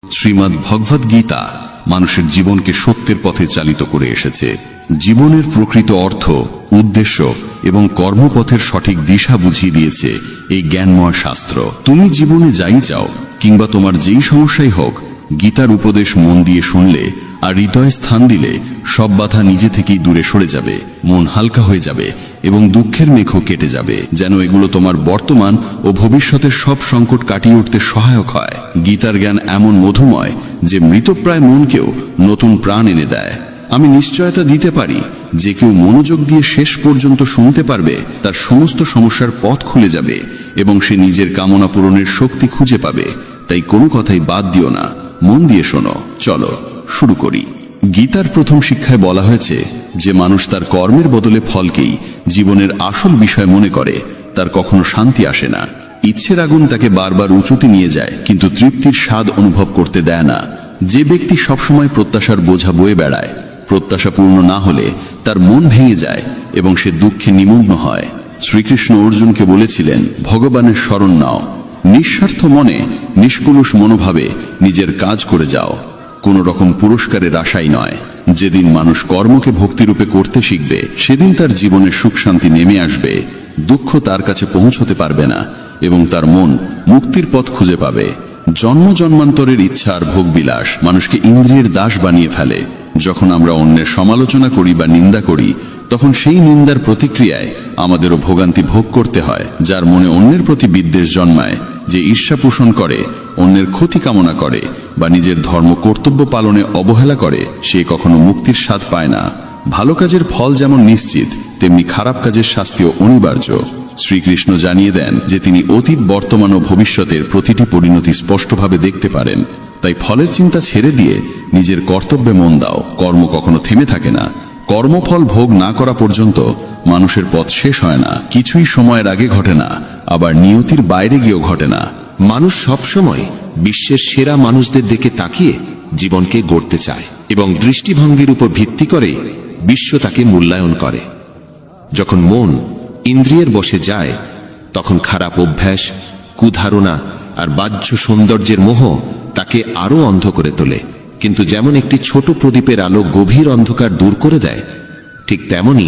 শ্রীমদ্ ভগবদ গীতা মানুষের জীবনকে সত্যের পথে চালিত করে এসেছে। জীবনের প্রকৃত অর্থ, উদ্দেশ্য এবং কর্মপথের সঠিক দিশা বুঝিয়ে দিয়েছে এই জ্ঞানময় শাস্ত্র। তুমি জীবনে যাই চাও কিংবা তোমার যেই সমস্যাই হোক, গীতার উপদেশ মন দিয়ে শুনলে আর হৃদয়ে স্থান দিলে সব বাধা নিজে থেকেই দূরে সরে যাবে, মন হালকা হয়ে যাবে এবং দুঃখের মেঘও কেটে যাবে। যেন এগুলো তোমার বর্তমান ও ভবিষ্যতের সব সংকট কাটিয়ে উঠতে সহায়ক হয়। গীতার জ্ঞান এমন মধুময় যে মৃতপ্রায় মনকেও নতুন প্রাণ এনে দেয়। আমি নিশ্চয়তা দিতে পারি যে কেউ মনোযোগ দিয়ে শেষ পর্যন্ত শুনতে পারবে, তার সমস্ত সমস্যার পথ খুলে যাবে এবং সে নিজের কামনা পূরণের শক্তি খুঁজে পাবে। তাই কোনো কথাই বাদ দিও না, মন দিয়ে শোনো। চলো শুরু করি। গীতার প্রথম শিক্ষায় বলা হয়েছে যে মানুষ তার কর্মের বদলে ফলকেই জীবনের আসল বিষয় মনে করে, তার কখনো শান্তি আসে না। ইচ্ছের আগুন তাকে বারবার উঁচুতে নিয়ে যায়, কিন্তু তৃপ্তির স্বাদ অনুভব করতে দেয় না। যে ব্যক্তি সবসময় প্রত্যাশার বোঝা বয়ে বেড়ায়, প্রত্যাশা পূর্ণ না হলে তার মন ভেঙে যায় এবং সে দুঃখে নিমগ্ন হয়। শ্রীকৃষ্ণ অর্জুনকে বলেছিলেন, ভগবানের শরণ নাও, নিঃস্বার্থ মনে নিষ্কলুষ মনোভাবে নিজের কাজ করে যাও, কোনো রকম পুরস্কারের আশাই নয়। যেদিন মানুষ কর্মকে ভক্তিরূপে করতে শিখবে, সেদিন তার জীবনে সুখ শান্তি নেমে আসবে, দুঃখ তার কাছে পৌঁছতে পারবে না এবং তার মন মুক্তির পথ খুঁজে পাবে। জন্ম জন্মান্তরের ইচ্ছা আর ভোগবিলাস মানুষকে ইন্দ্রিয়ের দাস বানিয়ে ফেলে। যখন আমরা অন্যের সমালোচনা করি বা নিন্দা করি, তখন সেই নিন্দার প্রতিক্রিয়ায় আমাদেরও ভোগান্তি ভোগ করতে হয়। যার মনে অন্যের প্রতি বিদ্বেষ জন্মায়, যে ঈর্ষা পোষণ করে, অন্যের ক্ষতি কামনা করে বা নিজের ধর্ম কর্তব্য পালনে অবহেলা করে, সে কখনো মুক্তির স্বাদ পায় না। ভালো কাজের ফল যেমন নিশ্চিত, তেমনি খারাপ কাজের শাস্তিও অনিবার্য। শ্রীকৃষ্ণ জানিয়ে দেন যে তিনি অতীত, বর্তমান ও ভবিষ্যতের প্রতিটি পরিণতি স্পষ্টভাবে দেখতে পারেন। তাই ফলের চিন্তা ছেড়ে দিয়ে নিজের কর্তব্যে মন দাও। কর্ম কখনো থেমে থাকে না। কর্মফল ভোগ না করা পর্যন্ত মানুষের পথ শেষ হয় না। কিছুই সময়ের আগে ঘটে না, আবার নিয়তির বাইরে গিয়েও ঘটে না। মানুষ সবসময় বিশ্বের সেরা মানুষদের দিকে তাকিয়ে জীবনকে গড়তে চায় এবং দৃষ্টিভঙ্গির উপর ভিত্তি করে বিশ্ব তাকে মূল্যায়ন করে। যখন মন ইন্দ্রিয়ের বশে যায়, তখন খারাপ অভ্যাস, কুধারণা আর বাহ্য সৌন্দর্যের মোহ তাকে আরো অন্ধ করে তোলে। কিন্তু যেমন একটি ছোট প্রদীপের আলো গভীর অন্ধকার দূর করে দেয়, ঠিক তেমনি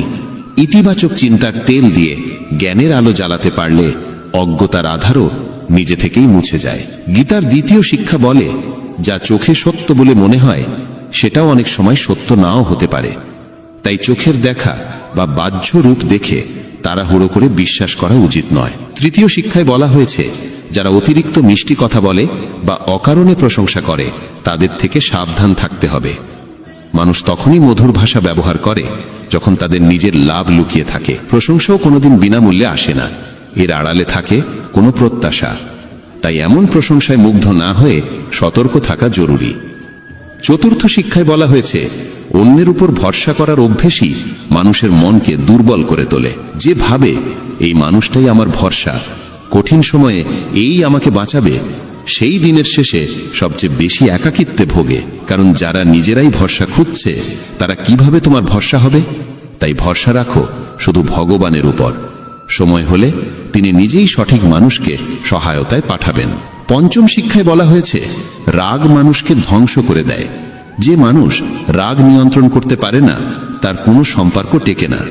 ইতিবাচক চিন্তার তেল দিয়ে জ্ঞানের আলো জ্বালাতে পারলে অজ্ঞতার আধারও নিজে থেকেই মুছে যায়। গীতার দ্বিতীয় শিক্ষা বলে, যা চোখে সত্য বলে মনে হয়, সেটাও অনেক সময় সত্য নাও হতে পারে। তাই চোখের দেখা বা বাহ্য রূপ দেখে তাড়াহুড়ো করে বিশ্বাস করা উচিত নয়। তৃতীয় শিক্ষায় বলা হয়েছে, যারা অতিরিক্ত মিষ্টি কথা বলে বা অকারণে প্রশংসা করে, তাদের থেকে সাবধান থাকতে হবে। মানুষ তখনই মধুর ভাষা ব্যবহার করে যখন তাদের নিজের লাভ লুকিয়ে থাকে। প্রশংসাও কোনোদিন বিনামূল্যে আসে না, এর আড়ালে থাকে কোনো প্রত্যাশা। তাই এমন প্রশংসায় মুগ্ধ না হয়ে সতর্ক থাকা জরুরি। চতুর্থ শিক্ষায় বলা হয়েছে, অন্যের উপর ভরসা করার অভ্যেসই মানুষের মনকে দুর্বল করে তোলে। যে ভাবে এই মানুষটাই আমার ভরসা, কঠিন সময়ে এই আমাকে বাঁচাবে, সেই দিনের শেষে সবচেয়ে বেশি একাকিত্বে ভোগে। কারণ যারা নিজেরাই ভরসা খুঁজছে, তারা কিভাবে তোমার ভরসা হবে? তাই ভরসা রাখো শুধু ভগবানের উপর। সময় হলে তিনি নিজেই সঠিক মানুষকে সহায়তায় পাঠাবেন। পঞ্চম শিক্ষায় বলা হয়েছে, রাগ মানুষকে ধ্বংস করে দেয়। যে মানুষ রাগ নিয়ন্ত্রণ করতে পারে না, তার কোনো সম্পর্ক টেকে না।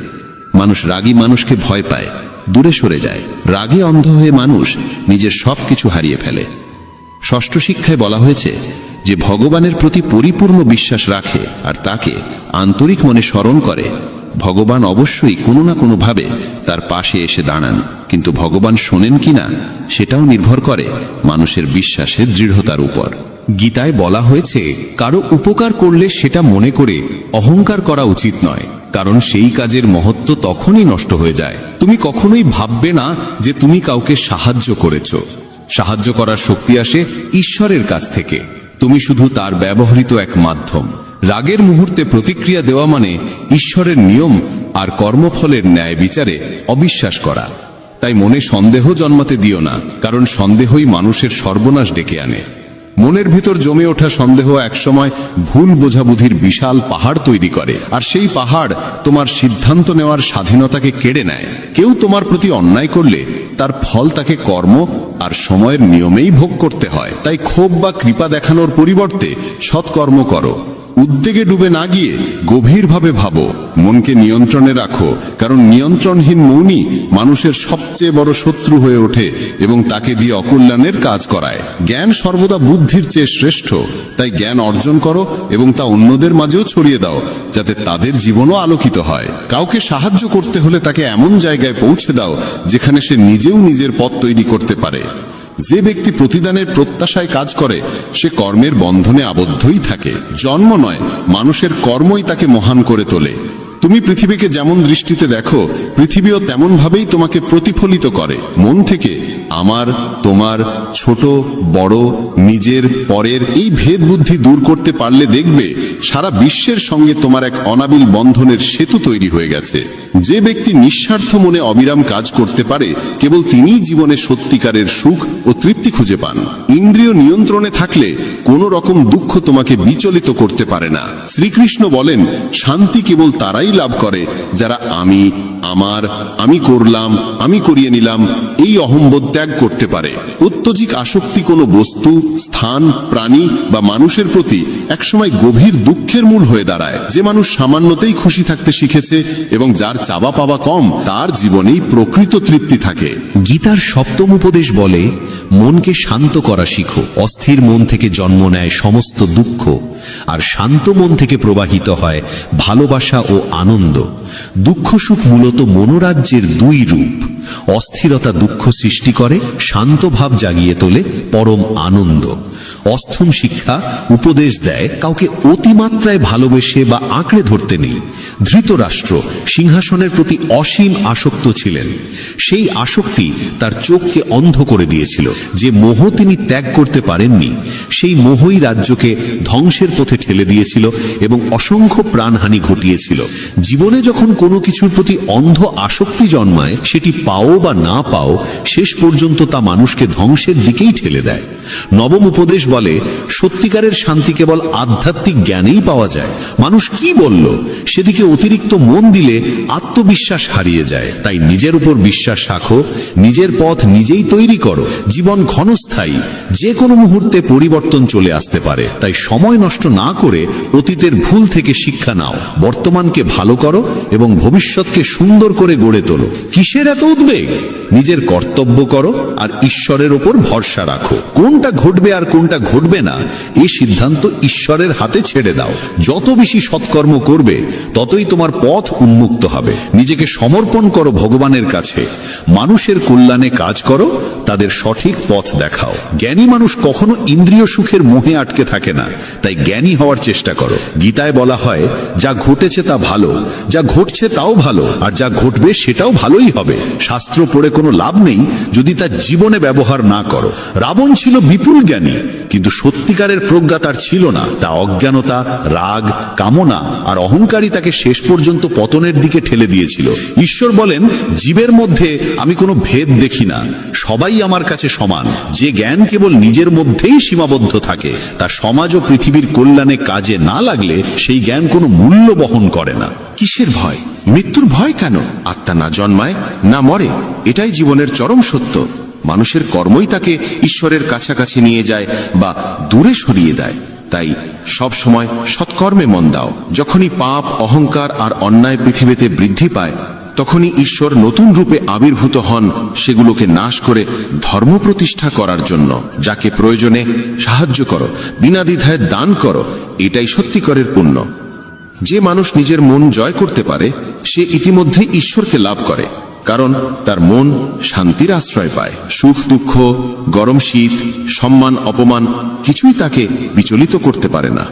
মানুষ রাগী মানুষকে ভয় পায়, দূরে সরে যায়। রাগে অন্ধ হয়ে মানুষ নিজের সবকিছু হারিয়ে ফেলে। ষষ্ঠ শিক্ষায় বলা হয়েছে, যে ভগবানের প্রতি পরিপূর্ণ বিশ্বাস রাখে আর তাকে আন্তরিক মনে স্মরণ করে, ভগবান অবশ্যই কোনো না কোনোভাবে তার পাশে এসে দাঁড়ান। কিন্তু ভগবান শোনেন কিনা, সেটাও নির্ভর করে মানুষের বিশ্বাসের দৃঢ়তার উপর। গীতায় বলা হয়েছে, কারো উপকার করলে সেটা মনে করে অহংকার করা উচিত নয়, কারণ সেই কাজের মহত্ব তখনই নষ্ট হয়ে যায়। তুমি কখনোই ভাববে না যে তুমি কাউকে সাহায্য করেছ। সাহায্য করার শক্তি আসে ঈশ্বরের কাছ থেকে, তুমি শুধু তার ব্যবহৃত এক মাধ্যম। রাগের মুহূর্তে প্রতিক্রিয়া দেওয়া মানে ঈশ্বরের নিয়ম আর কর্মফলের ন্যায় বিচারে অবিশ্বাস করা। তাই মনে সন্দেহ জন্মাতে দিও না, কারণ সন্দেহই মানুষের সর্বনাশ ডেকে আনে। মনের ভিতর জমে ওঠা সন্দেহ একসময় ভুল বোঝাবুঝির বিশাল পাহাড় তৈরি করে, আর সেই পাহাড় তোমার সিদ্ধান্ত নেওয়ার স্বাধীনতাকে কেড়ে নেয়। কেউ তোমার প্রতি অন্যায় করলে তার ফল তাকে কর্ম আর সময়ের নিয়মেই ভোগ করতে হয়। তাই ক্ষোভ বা কৃপা দেখানোর পরিবর্তে সৎকর্ম করো। উদ্বেগে ডুবে না গিয়ে গভীরভাবে ভাবো, মনকে নিয়ন্ত্রণে রাখো, কারণ নিয়ন্ত্রণহীন মনই মানুষের সবচেয়ে বড় শত্রু হয়ে ওঠে এবং তাকে দিয়ে অকল্যাণের কাজ করায়। জ্ঞান সর্বদা বুদ্ধির চেয়ে শ্রেষ্ঠ, তাই জ্ঞান অর্জন করো এবং তা অন্যদের মাঝেও ছড়িয়ে দাও, যাতে তাদের জীবনও আলোকিত হয়। কাউকে সাহায্য করতে হলে তাকে এমন জায়গায় পৌঁছে দাও যেখানে সে নিজেও নিজের পথ তৈরি করতে পারে। যে ব্যক্তি প্রতিদানের প্রত্যাশায় কাজ করে সে কর্মের বন্ধনে আবদ্ধই থাকে। জন্ম নয়, মানুষের কর্মই তাকে মহান করে তোলে। তুমি পৃথিবীকে যেমন দৃষ্টিতে দেখো, পৃথিবীও তেমনভাবেই তোমাকে প্রতিফলিত করে। মন থেকে আমার, তোমার, ছোট বড়, নিজের, পরের এই ভেদ বুদ্ধি দূর করতে পারলে দেখবে সারা বিশ্বের সঙ্গে তোমার এক অনাবিল বন্ধনের সেতু তৈরি হয়ে গেছে। যে ব্যক্তি নিঃস্বার্থ মনে অবিরাম কাজ করতে পারে, কেবল তিনিই জীবনে সত্যিকারের সুখ ও তৃপ্তি খুঁজে পান। ইন্দ্রিয় নিয়ন্ত্রণে থাকলে কোনো রকম দুঃখ তোমাকে বিচলিত করতে পারে না। শ্রীকৃষ্ণ বলেন, শান্তি কেবল তারাই লাভ করে যারা আমি, আমার, আমি করলাম, আমি করিয়ে নিলাম এই অহংবোধ ত্যাগ করতে পারে। অত্যধিক আসক্তি কোনো বস্তু, স্থান, প্রাণী বা মানুষের প্রতি একসময় গভীর দুঃখের মূল হয়ে দাঁড়ায়। যে মানুষ সামান্যতেই খুশি থাকতে শিখেছে এবং যার চাওয়া পাওয়া কম, তার জীবনেই প্রকৃত তৃপ্তি থাকে। গীতার সপ্তম উপদেশ বলে, মনকে শান্ত করা শিখো। অস্থির মন থেকে জন্ম নেয় সমস্ত দুঃখ, আর শান্ত মন থেকে প্রবাহিত হয় ভালোবাসা ও আনন্দ। দুঃখ সুখ মূলত মনোরাজ্যের দুই রূপ। অস্থিরতা দুঃখ সৃষ্টি করে, শান্ত ভাব জাগিয়ে তোলে পরম আনন্দ। অষ্টম শিক্ষা উপদেশ দেয়, কাউকে অতিমাত্রায় ভালোবেসে বা আঁকড়ে ধরতে নেই। ধৃতরাষ্ট্র সিংহাসনের প্রতি অসীম আসক্ত ছিলেন। সেই আসক্তি তার চোখকে অন্ধ করে দিয়েছিল। যে মোহ তিনি ত্যাগ করতে পারেননি, সেই মোহই রাজ্যকে ধ্বংসের পথে ঠেলে দিয়েছিল এবং অসংখ্য প্রাণহানি ঘটিয়েছিল। জীবনে যখন কোনো কিছুর প্রতি অন্ধ আসক্তি জন্মায়, সেটি পাও বা না পাও, শেষ পর্যন্ত তা মানুষকে ধ্বংসের দিকেই ঠেলে দেয়। নবম উপদেশ বলে, সত্যিকারের শান্তি কেবল আধ্যাত্মিক জ্ঞানেই পাওয়া যায়। মানুষ কি বলল সেদিকে অতিরিক্ত মন দিলে আত্মবিশ্বাস হারিয়ে যায়। তাই নিজের উপর বিশ্বাস রাখো, নিজের পথ নিজেই তৈরি করো। জীবন ক্ষণস্থায়ী, যে কোনো মুহূর্তে পরিবর্তন চলে আসতে পারে। তাই সময় নষ্ট না করে অতীতের ভুল থেকে শিক্ষা নাও, বর্তমানকে ভালো করো এবং ভবিষ্যৎকে সুন্দর করে গড়ে তোলো। কিসের এত উদ্বেগ? নিজের কর্তব্য করো আর ঈশ্বরের ওপর ভরসা রাখো। কোনটা ঘটবে আর কোনটা ঘটবে না, এই সিদ্ধান্ত ঈশ্বরের হাতে ছেড়ে দাও। যত বেশি সৎকর্ম করবে, ততই তোমার পথ উন্মুক্ত হবে। নিজেকে সমর্পণ করো ভগবানের কাছে। মানুষের কল্যাণে কাজ করো, তাদের সঠিক পথ দেখাও। জ্ঞানী মানুষ কখনো ইন্দ্রিয় সুখের মোহে আটকে থাকে না, তাই জ্ঞানী হওয়ার চেষ্টা করো। গীতায় বলা হয়, যা ঘটেছে তা ভালো, যা ঘটছে তাও ভালো, আর যা ঘটবে সেটাও ভালোই হবে। শাস্ত্র পড়ে কোনো লাভ নেই যদি তা জীবনে ব্যবহার না করো। রাবণ ছিল বিপুল জ্ঞানী, কিন্তু সত্যিকারের প্রজ্ঞা তার ছিল না। তা অজ্ঞানতা, রাগ, কামনা আর অহংকারই তাকে শেষ পর্যন্ত পতনের দিকে ঠেলে দিয়েছিল। ঈশ্বর বলেন, জীবের মধ্যে আমি কোনো ভেদ দেখি না, সবাই আমার কাছে সমান। যে জ্ঞান কেবল নিজের মধ্যেই সীমাবদ্ধ থাকে, তা সমাজ ও পৃথিবীর কল্যাণে কাজে না লাগলে সেই জ্ঞান কোনো মূল্য বহন করে না। কিসের ভয়? মৃত্যুর ভয় কেন? আত্মা না জন্মায় না মরে, এটাই জীবনের চরম সত্য। মানুষের কর্মই তাকে ঈশ্বরের কাছাকাছি নিয়ে যায় বা দূরে সরিয়ে দেয়। তাই সব সময় সৎকর্মে মন দাও। যখনই পাপ, অহংকার আর অন্যায় পৃথিবীতে বৃদ্ধি পায়, তখনই ঈশ্বর নতুন রূপে আবির্ভূত হন সেগুলোকে নাশ করে ধর্ম প্রতিষ্ঠা করার জন্য। যাকে প্রয়োজনে সাহায্য করো, বিনা দ্বিধায় দান করো, এটাই সত্যিকারের পুণ্য। যে মানুষ নিজের মন জয় করতে পারে, সে ইতিমধ্যেই ঈশ্বরকে লাভ করে, কারণ তার মন শান্তির আশ্রয় পায়। সুখ দুঃখ, গরম শীত, সম্মান অপমান কিছুই তাকে বিচলিত করতে পারে না।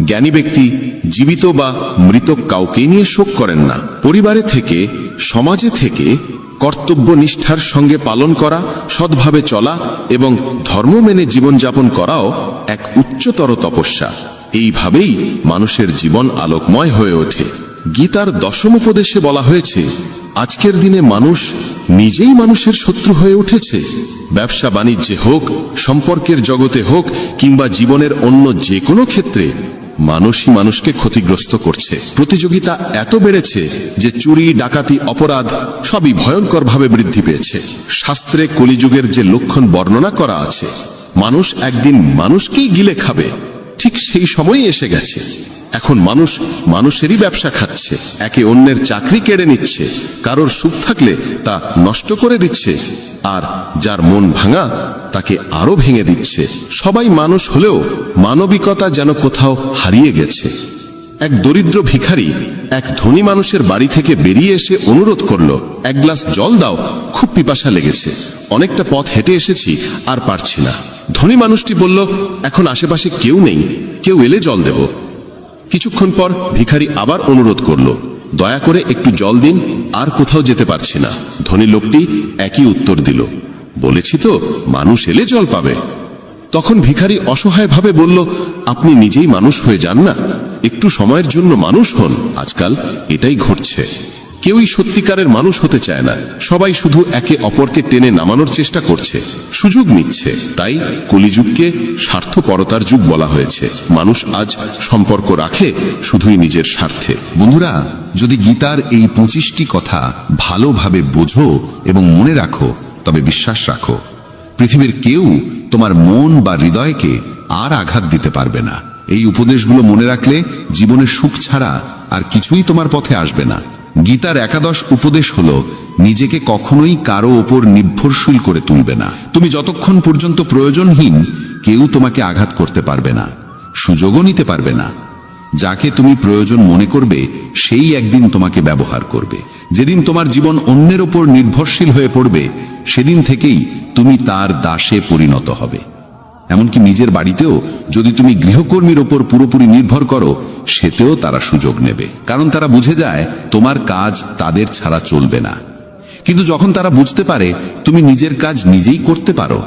জ্ঞানী ব্যক্তি জীবিত বা মৃত কাউকে নিয়ে শোক করেন না। পরিবারে থেকে, সমাজে থেকে কর্তব্য নিষ্ঠার সঙ্গে পালন করা, সৎভাবে চলা এবং ধর্ম মেনে জীবনযাপন করাও এক উচ্চতর তপস্যা। এইভাবেই মানুষের জীবন আলোকময় হয়ে ওঠে। গীতার দশম উপদেশে বলা হয়েছে, আজকের দিনে মানুষ নিজেই মানুষের শত্রু হয়ে উঠেছে। ব্যবসা বাণিজ্যে হোক, সম্পর্কের জগতে হোক কিংবা জীবনের অন্য যে কোনো ক্ষেত্রে মানুষই মানুষকে ক্ষতিগ্রস্ত করছে। প্রতিযোগিতা এত বেড়েছে যে চুরি, ডাকাতি, অপরাধ সবই ভয়ঙ্করভাবে বৃদ্ধি পেয়েছে। শাস্ত্রে কলিযুগের যে লক্ষণ বর্ণনা করা আছে, মানুষ একদিন মানুষকেই গিলে খাবে, ঠিক সেই সময়ই এসে গেছে। এখন মানুষ মানুষেরই ব্যবসা খাচ্ছে, একে অন্যের চাকরি কেড়ে নিচ্ছে, কারোর সুখ থাকলে তা নষ্ট করে দিচ্ছে, আর যার মন ভাঙা তাকে আরো ভেঙে দিচ্ছে। সবাই মানুষ হলেও মানবিকতা যেন কোথাও হারিয়ে গেছে। এক দরিদ্র ভিখারি এক ধনী মানুষের বাড়ি থেকে বেরিয়ে এসে অনুরোধ করল, এক গ্লাস জল দাও, খুব পিপাসা লেগেছে, অনেকটা পথ হেঁটে এসেছি, আর পারছি না। ধনী মানুষটি বলল, এখন আশেপাশে কেউ নেই, কেউ এলে জল দেব। কিছুক্ষণ পর ভিখারি আবার অনুরোধ করল, দয়া করে একটু জল দিন, আর কোথাও যেতে পারছি না। ধনী লোকটি একই উত্তর দিল, বলেছি তো মানুষ এলে জল পাবে। তখন ভিখারি অসহায়ভাবে বলল, আপনি নিজেই মানুষ হয়ে যান না, একটু সময়ের জন্য মানুষ হন। আজকাল এটাই ঘটছে, কেউই সত্যিকারের মানুষ হতে চায় না, সবাই শুধু একে অপরকে টেনে নামানোর চেষ্টা করছে, সুযোগ নিচ্ছে। তাই কলিযুগকে স্বার্থপরতার যুগ বলা হয়েছে। মানুষ আজ সম্পর্ক রাখে শুধুই নিজের স্বার্থে। বন্ধুরা, যদি গীতার এই 25টি কথা ভালোভাবে বোঝো এবং মনে রাখো, তবে বিশ্বাস রাখো, পৃথিবীর কেউ তোমার মন বা হৃদয়কে আর আঘাত দিতে পারবে না। এই উপদেশগুলো মনে রাখলে জীবনের সুখ ছাড়া আর কিছুই তোমার পথে আসবে না। গীতার 11 উপদেশ হলো, নিজেকে কখনোই কারো ওপর নির্ভরশীল করে তুলবে না। তুমি যতক্ষণ পর্যন্ত প্রয়োজনহীন, কেউ তোমাকে আঘাত করতে পারবে না, সুযোগও নিতে পারবে না। যাকে তুমি প্রয়োজন মনে করবে, সেই একদিন তোমাকে ব্যবহার করবে। যেদিন তোমার জীবন অন্যের ওপর নির্ভরশীল হয়ে পড়বে, সেদিন থেকেই তুমি তার দাসে পরিণত হবে। এমনকি নিজের বাড়িতেও যদি তুমি গৃহকর্মীর ওপর পুরোপুরি নির্ভর করো, সেতেও তারা সুযোগ নেবে, কারণ তারা বুঝে যায় তোমার কাজ তাদের ছাড়া চলবে না। কিন্তু যখন তারা বুঝতে পারে তুমি নিজের কাজ নিজেই করতে পারো,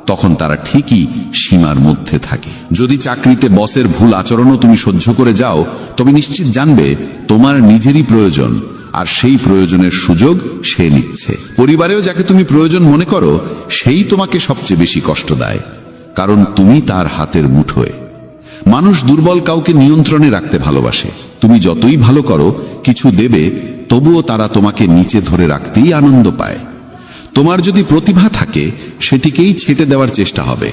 তখন তারা ঠিকই সীমার মধ্যে থাকে। যদি চাকরিতে বসের ভুল আচরণও তুমি সহ্য করে যাও, তবে নিশ্চিত জানবে তোমার নিজেরই প্রয়োজন, আর সেই প্রয়োজনের সুযোগ সে নিচ্ছে। পরিবারেও যাকে তুমি প্রয়োজন মনে করো, সেই তোমাকে সবচেয়ে বেশি কষ্ট দেয়, কারণ তুমি তার হাতের মুঠোয়। মানুষ দুর্বল কাউকে নিয়ন্ত্রণে রাখতে ভালোবাসে। তুমি যতই ভালো করো, কিছু দেবে, তবুও তারা তোমাকে নিচে ধরে রাখতেই আনন্দ পায়। তোমার যদি প্রতিভা থাকে, সেটিকেই ছেটে দেওয়ার চেষ্টা হবে,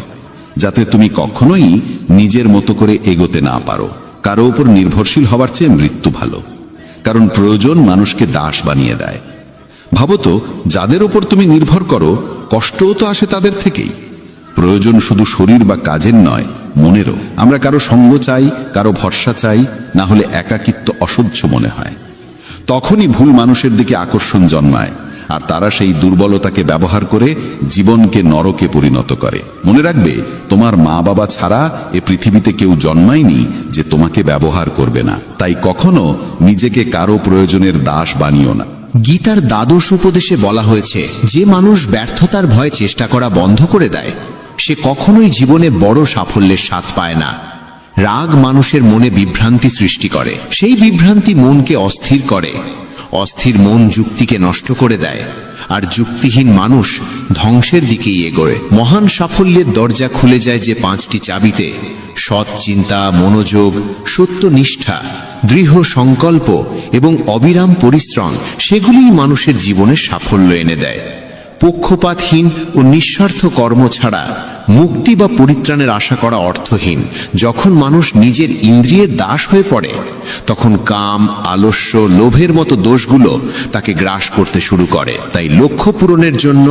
যাতে তুমি কখনোই নিজের মতো করে এগোতে না পারো। কারো উপর নির্ভরশীল হবার চেয়ে মৃত্যু ভালো, কারণ প্রয়োজন মানুষকে দাস বানিয়ে দেয়। ভাবো তো, যাদের ওপর তুমি নির্ভর করো, কষ্টও তো আসে তাদের থেকেই। প্রয়োজন শুধু শরীর বা কাজের নয়, মনেরও। আমরা কারো সঙ্গ চাই, কারো ভরসা চাই, না হলে একাকিত্ব অসহ্য মনে হয়। তখনই ভুল মানুষের দিকে আকর্ষণ জন্মায়, আর তারা সেই দুর্বলতাকে ব্যবহার করে জীবনকে নরকে পরিণত করে। মনে রাখবে, তোমার মা বাবা ছাড়া এ পৃথিবীতে কেউ জন্মায়নি যে তোমাকে ব্যবহার করবে না। তাই কখনো নিজেকে কারো প্রয়োজনের দাস বানিও না। গীতার 12 উপদেশে বলা হয়েছে, যে মানুষ ব্যর্থতার ভয়ে চেষ্টা করা বন্ধ করে দেয়, সে কখনোই জীবনে বড় সাফল্যের স্বাদ পায় না। রাগ মানুষের মনে বিভ্রান্তি সৃষ্টি করে, সেই বিভ্রান্তি মনকে অস্থির করে, অস্থির মন যুক্তিকে নষ্ট করে দেয়, আর যুক্তিহীন মানুষ ধ্বংসের দিকেই এগোয়। মহান সাফল্যের দরজা খুলে যায় যে 5টি চাবিতে: সৎ চিন্তা, মনোযোগ, সত্যনিষ্ঠা, দৃঢ় সংকল্প এবং অবিরাম পরিশ্রম। সেগুলিই মানুষের জীবনে সাফল্য এনে দেয়। পক্ষপাতহীন ও নিঃস্বার্থ কর্ম ছাড়া মুক্তি বা পরিত্রাণের আশা করা অর্থহীন। যখন মানুষ নিজের ইন্দ্রিয়ের দাস হয়ে পড়ে, তখন কাম, আলস্য, লোভের মতো দোষগুলো তাকে গ্রাস করতে শুরু করে। তাই লক্ষ্য পূরণের জন্য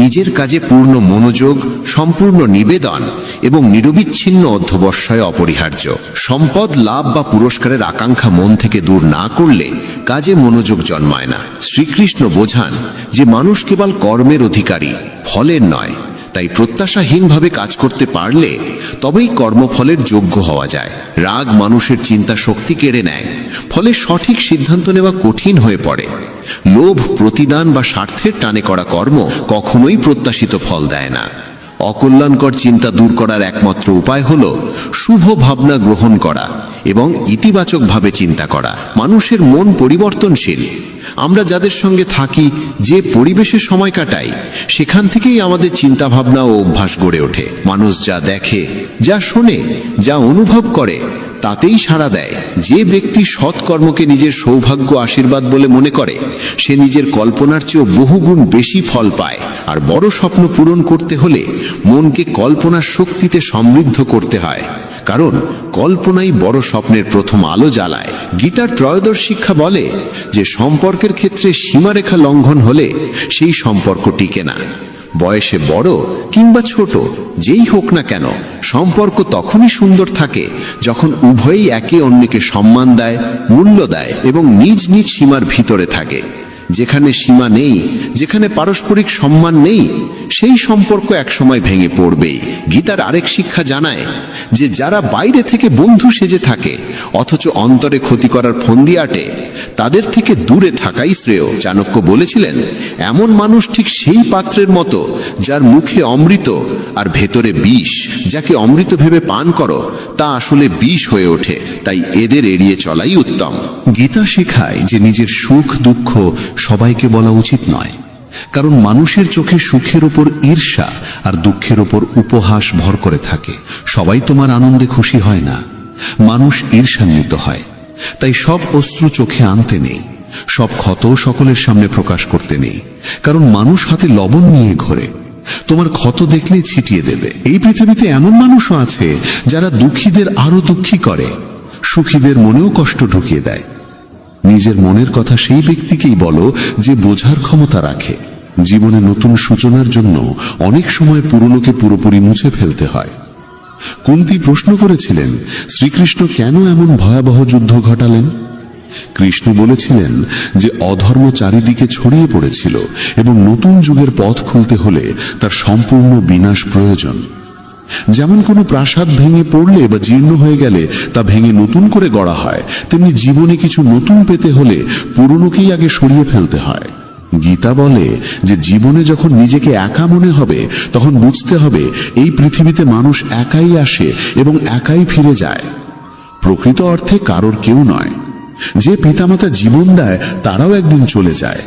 নিজের কাজে পূর্ণ মনোযোগ, সম্পূর্ণ নিবেদন এবং নিরবিচ্ছিন্ন অধ্যবসায় অপরিহার্য। সম্পদ, লাভ বা পুরস্কারের আকাঙ্ক্ষা মন থেকে দূর না করলে কাজে মনোযোগ জন্মায় না। শ্রীকৃষ্ণ বোঝান যে মানুষ কেবল কর্মের অধিকারী, ফলের নয়। তাই প্রত্যাশাহীনভাবে কাজ করতে পারলে তবেই কর্মফলের যোগ্য হওয়া যায়। রাগ মানুষের চিন্তা শক্তি কেড়ে নেয়, ফলে সঠিক সিদ্ধান্ত নেওয়া কঠিন হয়ে পড়ে। লোভ, প্রতিদান বা স্বার্থের টানে করা কর্ম কখনোই প্রত্যাশিত ফল দেয় না। অকল্যাণকর চিন্তা দূর করার একমাত্র উপায় হল শুভ ভাবনা গ্রহণ করা এবং ইতিবাচকভাবে চিন্তা করা। মানুষের মন পরিবর্তনশীল। আমরা যাদের সঙ্গে থাকি, যে পরিবেশে সময় কাটাই, সেখান থেকেই আমাদের চিন্তাভাবনা ও অভ্যাস গড়ে ওঠে। মানুষ যা দেখে, যা শোনে, যা অনুভব করে, তা তাতেই সাড়া দেয়। যে ব্যক্তি সৎকর্মকে নিজের সৌভাগ্য আশীর্বাদ বলে মনে করে, সে নিজের কল্পনার চেয়েও বহুগুণ বেশি ফল পায়। আর বড় স্বপ্ন পূরণ করতে হলে মনকে কল্পনার শক্তিতে সমৃদ্ধ করতে হয়, কারণ কল্পনাই বড় স্বপ্নের প্রথম আলো জ্বালায়। গীতার ত্রয়োদশ শিক্ষা বলে যে সম্পর্কের ক্ষেত্রে সীমারেখা লঙ্ঘন হলে সেই সম্পর্ক টিকে না। বয়সে বড় কিংবা ছোট যেই হোক না কেন, সম্পর্ক তখনই সুন্দর থাকে যখন উভয়ই একে অন্যকে সম্মান দেয়, মূল্য দেয় এবং নিজ নিজ সীমার ভিতরে থাকে। যেখানে সীমা নেই, যেখানে পারস্পরিক সম্মান নেই, সেই সম্পর্ক একসময় ভেঙে পড়বেই। গীতার আরেক শিক্ষা জানায় যে যারা বাইরে থেকে বন্ধু সেজে থাকে অথচ অন্তরে ক্ষতি করার ফন্দি আটে, তাদের থেকে দূরে থাকাই শ্রেয়। চাণক্য বলেছিলেন, এমন মানুষ ঠিক সেই পাত্রের মতো যার মুখে অমৃত আর ভেতরে বিষ। যাকে অমৃত ভেবে পান করো তা আসলে বিষ হয়ে ওঠে, তাই এদের এড়িয়ে চলাই উত্তম। গীতা শেখায় যে নিজের সুখ দুঃখ সবাইকে বলা উচিত নয়, কারণ মানুষের চোখে সুখের উপর ঈর্ষা আর দুঃখের উপর উপহাস ভর করে থাকে। সবাই তোমার আনন্দে খুশি হয় না, মানুষ ঈর্ষান্বিত হয়। তাই সব অশ্রু চোখে আনতে নেই, সব ক্ষত সকলের সামনে প্রকাশ করতে নেই, কারণ মানুষ হাতে লবণ নিয়ে ঘোরে, তোমার ক্ষত দেখলেই ছিটিয়ে দেবে। এই পৃথিবীতে এমন মানুষও আছে যারা দুঃখীদের আরো দুঃখী করে, সুখীদের মনেও কষ্ট ঢুকিয়ে দেয়। নিজের মনের কথা সেই ব্যক্তিকেই বলো যে বোঝার ক্ষমতা রাখে। জীবনে নতুন সূচনার জন্য অনেক সময় পুরনোকে পুরোপুরি মুছে ফেলতে হয়। কুন্তী প্রশ্ন করেছিলেন, শ্রীকৃষ্ণ কেন এমন ভয়াবহ যুদ্ধ ঘটালেন? কৃষ্ণ বলেছিলেন যে অধর্ম চারিদিকে ছড়িয়ে পড়েছিল এবং নতুন যুগের পথ খুলতে হলে তার সম্পূর্ণ বিনাশ প্রয়োজন। যেমন কোনো প্রাসাদ ভেঙে পড়লে বা জীর্ণ হয়ে গেলে তা ভেঙে নতুন করে গড়া হয়, তেমনি জীবনে কিছু নতুন পেতে হলে পুরনোকেই আগে সরিয়ে ফেলতে হয়। গীতা বলে যে জীবনে যখন নিজেকে একা মনে হবে তখন বুঝতে হবে এই পৃথিবীতে মানুষ একাই আসে এবং একাই ফিরে যায়। প্রকৃত অর্থে কারোর কেউ নয়। যে পিতামাতা জীবন দেয় তারাও একদিন চলে যায়।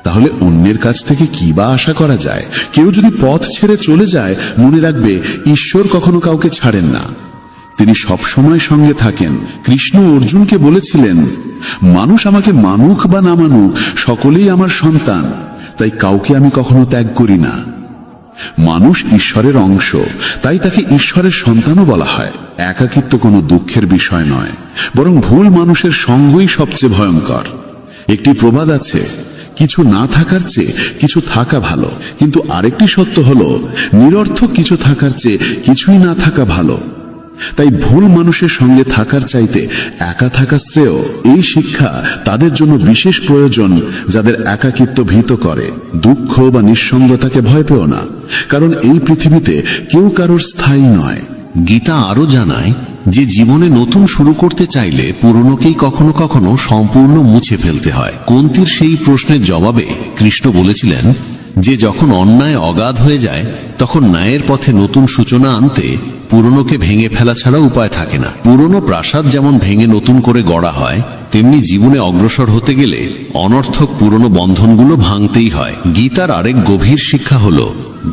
তাহলে অন্যের কাছ থেকে কি বা আশা করা যায়? কেউ যদি পথ ছেড়ে চলে যায়, মনে রাখবে ঈশ্বর কখনো কাউকে ছাড়েন না, তিনি সবসময় সঙ্গে থাকেন। কৃষ্ণ অর্জুনকে বলেছিলেন, মানুষ আমাকে মানুক বা না মানুক সকলেই আমার সন্তান, তাই কাউকে আমি কখনো ত্যাগ করি না। মানুষ ঈশ্বরের অংশ, তাই তাকে ঈশ্বরের সন্তানও বলা হয়। একাকিত্ব কোনো দুঃখের বিষয় নয়, বরং ভুল মানুষের সঙ্গই সবচেয়ে ভয়ঙ্কর। একটি প্রবাদ আছে, কিছু না থাকার চেয়ে কিছু থাকা ভালো, কিন্তু আরেকটি সত্য হলো নিরর্থক কিছু থাকার চেয়ে কিছুই না থাকা ভালো। তাই ভুল মানুষের সঙ্গে থাকার চাইতে একা থাকা শ্রেয়। এই শিক্ষা তাদের জন্য বিশেষ প্রয়োজন যাদের একাকিত্ব ভীত করে। দুঃখ বা নিঃসঙ্গতাকে ভয় পেও না, কারণ এই পৃথিবীতে কেউ কারোর স্থায়ী নয়। গীতা আরো জানায় যে জীবনে নতুন শুরু করতে চাইলে পুরনোকেই কখনো কখনো সম্পূর্ণ মুছে ফেলতে হয়। কুন্তীর সেই প্রশ্নের জবাবে কৃষ্ণ বলেছিলেন যে যখন অন্যায় অগাধ হয়ে যায় তখন ন্যায়ের পথে নতুন সূচনা আনতে পুরনোকে ভেঙে ফেলা ছাড়া উপায় থাকে না। পুরনো প্রাসাদ যেমন ভেঙে নতুন করে গড়া হয়, তেমনি জীবনে অগ্রসর হতে গেলে অনর্থক পুরনো বন্ধনগুলো ভাঙতেই হয়। গীতার আরেক গভীর শিক্ষা হলো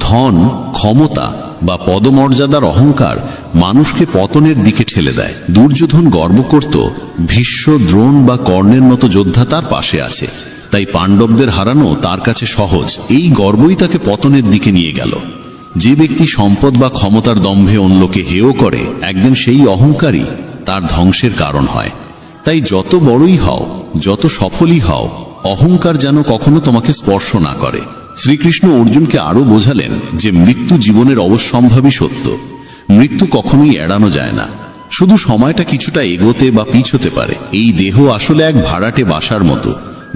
ধন, ক্ষমতা বা পদমর্যাদার অহংকার মানুষকে পতনের দিকে ঠেলে দেয়। দুর্যোধন গর্ব করত ভীষ্ম, দ্রোণ বা কর্ণের মতো যোদ্ধা তার পাশে আছে, তাই পাণ্ডবদের হারানো তার কাছে সহজ। এই গর্বই তাকে পতনের দিকে নিয়ে গেল। যে ব্যক্তি সম্পদ বা ক্ষমতার দম্ভে অন্যকে হেয় করে, একদিন সেই অহংকারই তার ধ্বংসের কারণ হয়। তাই যত বড়ই হও, যত সফলই হও, অহংকার যেন কখনো তোমাকে স্পর্শ না করে। শ্রীকৃষ্ণ অর্জুনকে আরো বোঝালেন যে মৃত্যু জীবনের অবশ্যম্ভাবী সত্য। মৃত্যু কখনোই এড়ানো যায় না, শুধু সময়টা কিছুটা এগোতে বা পিছোতে পারে। এই দেহ আসলে এক ভাড়াটে বাসার মতো,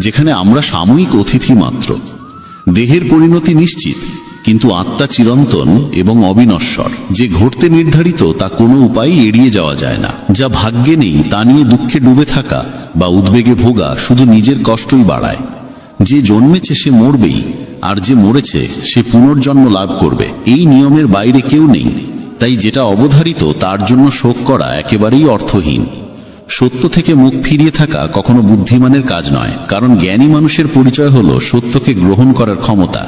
যেখানে আমরা সাময়িক অতিথি মাত্র। দেহের পরিণতি নিশ্চিত, কিন্তু আত্মা চিরন্তন এবং অবিনশ্বর। যে ঘটতে নির্ধারিত তা কোনো উপায় এড়িয়ে যাওয়া যায় না। যা ভাগ্যে নেই তা নিয়ে দুঃখে ডুবে থাকা বা উদ্বেগে ভোগা শুধু নিজের কষ্টই বাড়ায়। যে জন্মেছে সে মরবেই, আর যে মরেছে সে পুনর্জন্ম লাভ করবে। এই নিয়মের বাইরে কেউ নেই, তাই যেটা অবধারিত তার জন্য শোক করা একেবারেই অর্থহীন। সত্য থেকে মুখ ফিরিয়ে থাকা কখনো বুদ্ধিমানের কাজ নয়, কারণ জ্ঞানী মানুষের পরিচয় হলো সত্যকে গ্রহণ করার ক্ষমতা।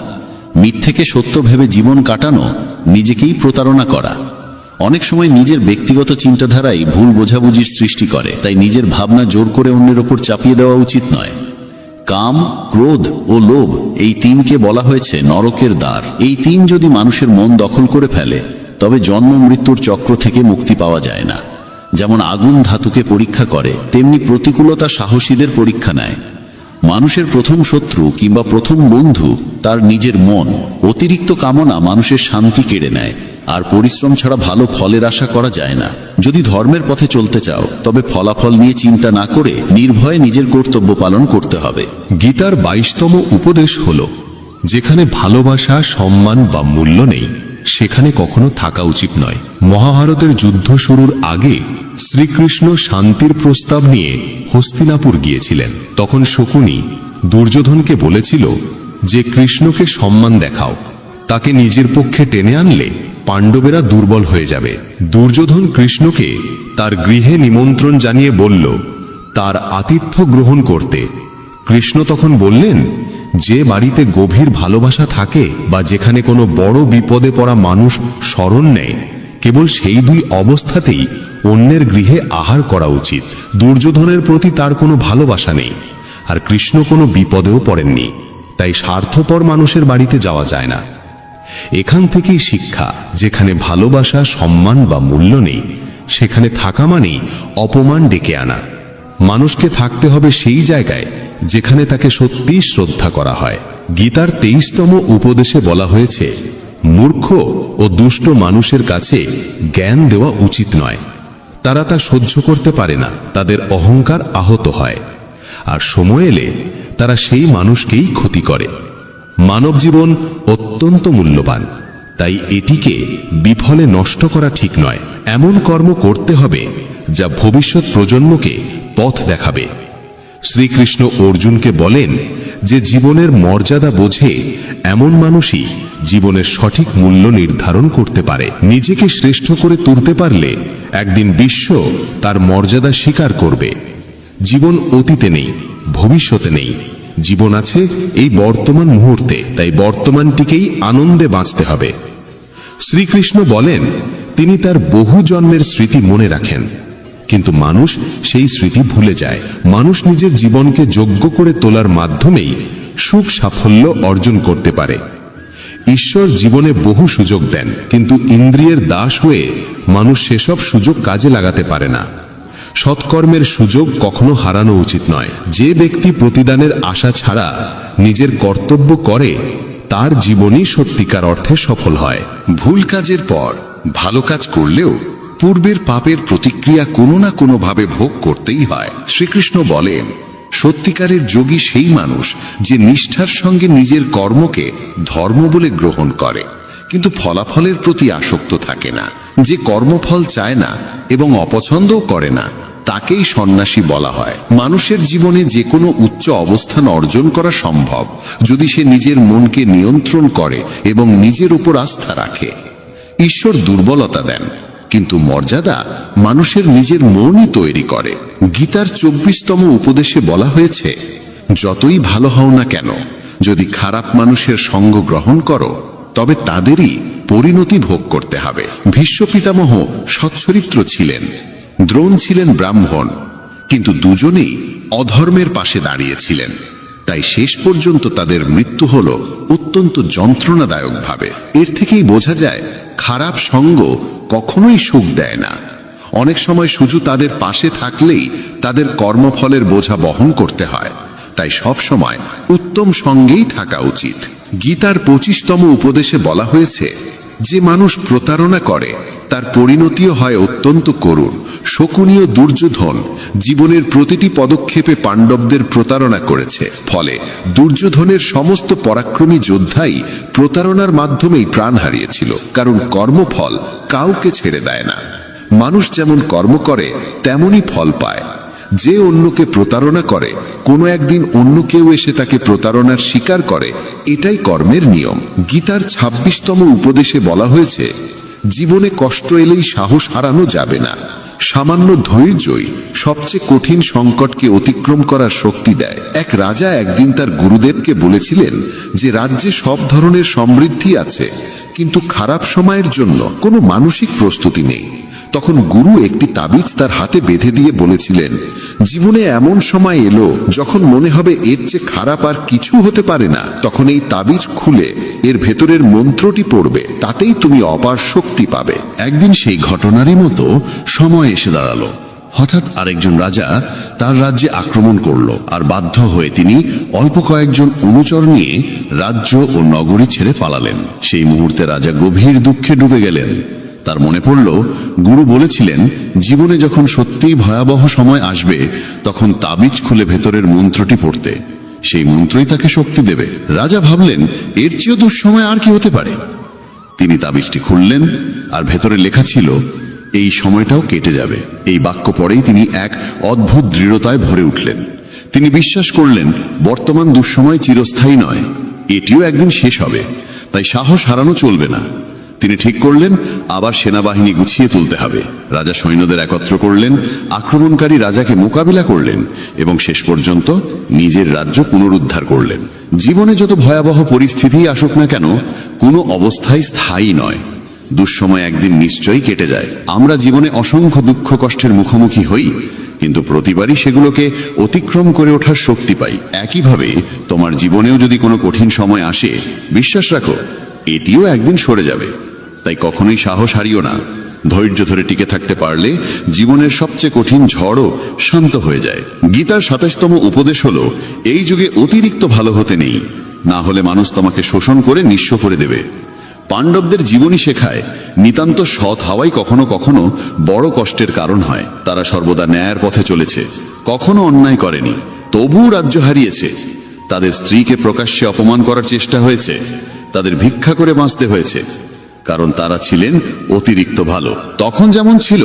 মিথ্যেকে সত্য ভেবে জীবন কাটানো নিজেকেই প্রতারণা করা। অনেক সময় নিজের ব্যক্তিগত চিন্তাধারাই ভুল বোঝাবুঝির সৃষ্টি করে, তাই নিজের ভাবনা জোর করে অন্যের ওপর চাপিয়ে দেওয়া উচিত নয়। কাম, ক্রোধ ও লোভ, এই তিনকে বলা হয়েছে নরকের দ্বার। এই তিন যদি মানুষের মন দখল করে ফেলে তবে জন্ম মৃত্যুর চক্র থেকে মুক্তি পাওয়া যায় না। যেমন আগুন ধাতুকে পরীক্ষা করে, তেমনি প্রতিকূলতা সাহসীদের পরীক্ষা নেয়। মানুষের প্রথম শত্রু কিংবা প্রথম বন্ধু তার নিজের মন। অতিরিক্ত কামনা মানুষের শান্তি কেড়ে নেয়, আর পরিশ্রম ছাড়া ভালো ফলের আশা করা যায় না। যদি ধর্মের পথে চলতে চাও তবে ফলাফল নিয়ে চিন্তা না করে নির্ভয়ে নিজের কর্তব্য পালন করতে হবে। গীতার 22তম উপদেশ হল, যেখানে ভালোবাসা, সম্মান বা মূল্য নেই সেখানে কখনো থাকা উচিত নয়। মহাভারতের যুদ্ধ শুরুর আগে শ্রীকৃষ্ণ শান্তির প্রস্তাব নিয়ে হস্তিনাপুর গিয়েছিলেন। তখন শকুনি দুর্যোধনকে বলেছিল যে কৃষ্ণকে সম্মান দেখাও, তাকে নিজের পক্ষে টেনে আনলে পাণ্ডবেরা দুর্বল হয়ে যাবে। দুর্যোধন কৃষ্ণকে তার গৃহে নিমন্ত্রণ জানিয়ে বলল তার আতিথ্য গ্রহণ করতে। কৃষ্ণ তখন বললেন, যে বাড়িতে গভীর ভালোবাসা থাকে বা যেখানে কোনো বড় বিপদে পড়া মানুষ শরণ নেয়, কেবল সেই দুই অবস্থাতেই অন্যের গৃহে আহার করা উচিত। দুর্যোধনের প্রতি তার কোনো ভালোবাসা নেই, আর কৃষ্ণ কোনো বিপদেও পড়েননি, তাই স্বার্থপর মানুষের বাড়িতে যাওয়া যায় না। এখান থেকেই শিক্ষা, যেখানে ভালোবাসা, সম্মান বা মূল্য নেই সেখানে থাকা মানেই অপমান ডেকে আনা। মানুষকে থাকতে হবে সেই জায়গায় যেখানে তাকে সত্যিই শ্রদ্ধা করা হয়। গীতার 23তম উপদেশে বলা হয়েছে, মূর্খ ও দুষ্ট মানুষের কাছে জ্ঞান দেওয়া উচিত নয়। তারা তা সহ্য করতে পারে না, তাদের অহংকার আহত হয়, আর সময় এলে তারা সেই মানুষকেই ক্ষতি করে। মানব জীবন অত্যন্ত মূল্যবান, তাই এটিকে বিফলে নষ্ট করা ঠিক নয়। এমন কর্ম করতে হবে যা ভবিষ্যৎ প্রজন্মকে পথ দেখাবে। শ্রীকৃষ্ণ অর্জুনকে বলেন যে জীবনের মর্যাদা বোঝে এমন মানুষই জীবনের সঠিক মূল্য নির্ধারণ করতে পারে। নিজেকে শ্রেষ্ঠ করে তুলতে পারলে একদিন বিশ্ব তার মর্যাদা স্বীকার করবে। জীবন অতীতে নেই, ভবিষ্যতে নেই, জীবন আছে এই বর্তমান মুহূর্তে, তাই বর্তমানটিকেই আনন্দে বাঁচতে হবে। শ্রীকৃষ্ণ বলেন তিনি তার বহু জন্মের স্মৃতি মনে রাখেন, কিন্তু মানুষ সেই স্মৃতি ভুলে যায়। মানুষ নিজের জীবনকে যোগ্য করে তোলার মাধ্যমেই সুখ সাফল্য অর্জন করতে পারে। ঈশ্বর জীবনে বহু সুযোগ দেন, কিন্তু ইন্দ্রিয়ের দাস হয়ে মানুষ সেসব সুযোগ কাজে লাগাতে পারে না। সৎকর্মের সুযোগ কখনো হারানো উচিত নয়। যে ব্যক্তি প্রতিদানের আশা ছাড়া নিজের কর্তব্য করে তার জীবনই সত্যিকার অর্থে সফল হয়। ভুল কাজের পর ভালো কাজ করলেও পূর্বের পাপের প্রতিক্রিয়া কোনো না কোনোভাবে ভোগ করতেই হয়। শ্রীকৃষ্ণ বলেন, সত্যিকারের যোগী সেই মানুষ যে নিষ্ঠার সঙ্গে নিজের কর্মকে ধর্ম বলে গ্রহণ করে, কিন্তু ফলাফলের প্রতি আসক্ত থাকে না। যে কর্মফল চায় না এবং অপছন্দও করে না, তাকেই সন্ন্যাসী বলা হয়। মানুষের জীবনে যে কোনো উচ্চ অবস্থান অর্জন করা সম্ভব যদি সে নিজের মনকে নিয়ন্ত্রণ করে এবং নিজের উপর আস্থা রাখে। ঈশ্বর দুর্বলতা দেন, কিন্তু মর্যাদা মানুষের নিজের মনই তৈরি করে। গীতার 24তম উপদেশে বলা হয়েছে, যতই ভালো হও না কেন, যদি খারাপ মানুষের সঙ্গ গ্রহণ করো তবে তাদেরই পরিণতি ভোগ করতে হবে। ভীষ্ম পিতামহ সচ্চরিত্র ছিলেন, দ্রোণ ছিলেন ব্রাহ্মণ, কিন্তু দুজনেই অধর্মের পাশে দাঁড়িয়েছিলেন, তাই শেষ পর্যন্ত তাদের মৃত্যু হল অত্যন্ত যন্ত্রণাদায়ক ভাবে। এর থেকেই বোঝা যায় খারাপ সঙ্গ কখনোই সুখ দেয় না। অনেক সময় শুধু তাদের পাশে থাকলেই তাদের কর্মফলের বোঝা বহন করতে হয়, তাই সব সময় উত্তম সঙ্গেই থাকা উচিত। গীতার 25তম উপদেশে বলা হয়েছে, যে মানুষ প্রতারণা করে তার পরিণতিও হয় অত্যন্ত করুণ। শকুনীয় দুর্যোধন জীবনের প্রতিটি পদক্ষেপে পাণ্ডবদের প্রতারণা করেছে, ফলে দুর্যোধনের সমস্ত পরাক্রমী যোদ্ধাই প্রতারণার মাধ্যমেই প্রাণ হারিয়েছিল, কারণ কর্মফল কাউকে ছেড়ে দেয় না। মানুষ যেমন কর্ম করে তেমনই ফল পায়। যে অন্যকে প্রতারণা করে কোনো একদিন অন্য কেউ এসে তাকে প্রতারণার শিকার করে, এটাই কর্মের নিয়ম। গীতার 26তম উপদেশে বলা হয়েছে, জীবনে কষ্ট এলেই সাহস হারানো যাবে না, সামান্য ধৈর্যই সবচেয়ে কঠিন সংকটকে অতিক্রম করার শক্তি দেয়। এক রাজা একদিন তার গুরুদেবকে বলেছিলেন যে রাজ্যে সব ধরনের সমৃদ্ধি আছে, কিন্তু খারাপ সময়ের জন্য কোনো মানসিক প্রস্তুতি নেই। তখন গুরু একটি তাবিজ তার হাতে বেঁধে দিয়ে বলেছিলেন, জীবনে এমন সময় এলো যখন মনে হবে এর চেয়ে খারাপ আর কিছু হতে পারে না, তখন এই তাবিজ খুলে এর ভেতরের মন্ত্রটি পড়বে, তাতেই তুমি অপার শক্তি পাবে। একদিন সেই ঘটনারই মতো সময় এসে দাঁড়ালো। হঠাৎ আরেকজন রাজা তার রাজ্যে আক্রমণ করলো, আর বাধ্য হয়ে তিনি অল্প কয়েকজন অনুচর নিয়ে রাজ্য ও নগরী ছেড়ে পালালেন। সেই মুহূর্তে রাজা গভীর দুঃখে ডুবে গেলেন। তার মনে পড়ল, গুরু বলেছিলেন জীবনে যখন সত্যিই ভয়াবহ সময় আসবে তখন তাবিজ খুলে ভেতরের মন্ত্রটি পড়তে, সেই মন্ত্রই তাকে শক্তি দেবে। রাজা ভাবলেন, এর চেয়েও দুঃসময় আর কি হতে পারে। তিনি তাবিজটি খুললেন, আর ভেতরে লেখা ছিল, এই সময়টাও কেটে যাবে। এই বাক্য পড়েই তিনি এক অদ্ভুত দৃঢ়তায় ভরে উঠলেন। তিনি বিশ্বাস করলেন বর্তমান দুঃসময় চিরস্থায়ী নয়, এটিও একদিন শেষ হবে। তাই সাহস হারানো চলবে না। তিনি ঠিক করলেন আবার সেনাবাহিনী গুছিয়ে তুলতে হবে। রাজা সৈন্যদের একত্র করলেন, আক্রমণকারী রাজাকে মোকাবিলা করলেন এবং শেষ পর্যন্ত নিজের রাজ্য পুনরুদ্ধার করলেন। জীবনে যত ভয়াবহ পরিস্থিতি আসুক না কেন, কোনো অবস্থাই স্থায়ী নয়। দুঃসময় একদিন নিশ্চয়ই কেটে যায়। আমরা জীবনে অসংখ্য দুঃখ কষ্টের মুখোমুখি হই, কিন্তু প্রতিবারই সেগুলোকে অতিক্রম করে ওঠার শক্তি পাই। একইভাবে তোমার জীবনেও যদি কোনো কঠিন সময় আসে, বিশ্বাস রাখো এটিও একদিন সরে যাবে। তাই কখনোই সাহস হারিও না। ধৈর্য ধরে টিকে থাকতে পারলে জীবনের সবচেয়ে কঠিন ঝড়ও শান্ত হয়ে যায়। গীতার ২৭তম উপদেশ হলো, এই যুগে অতিরিক্ত ভালো হতে নেই, না হলে মানুষ তোমাকে শোষণ করে নিঃস্ব করে দেবে। পাণ্ডবদের জীবনী শেখায় নিতান্ত সৎ হওয়াই কখনো কখনো বড় কষ্টের কারণ হয়। তারা সর্বদা ন্যায়ের পথে চলেছে, কখনো অন্যায় করেনি, তবুও রাজ্য হারিয়েছে। তাদের স্ত্রীকে প্রকাশ্যে অপমান করার চেষ্টা হয়েছে, তাদের ভিক্ষা করে বাঁচতে হয়েছে, কারণ তারা ছিলেন অতিরিক্ত ভালো। তখন যেমন ছিল,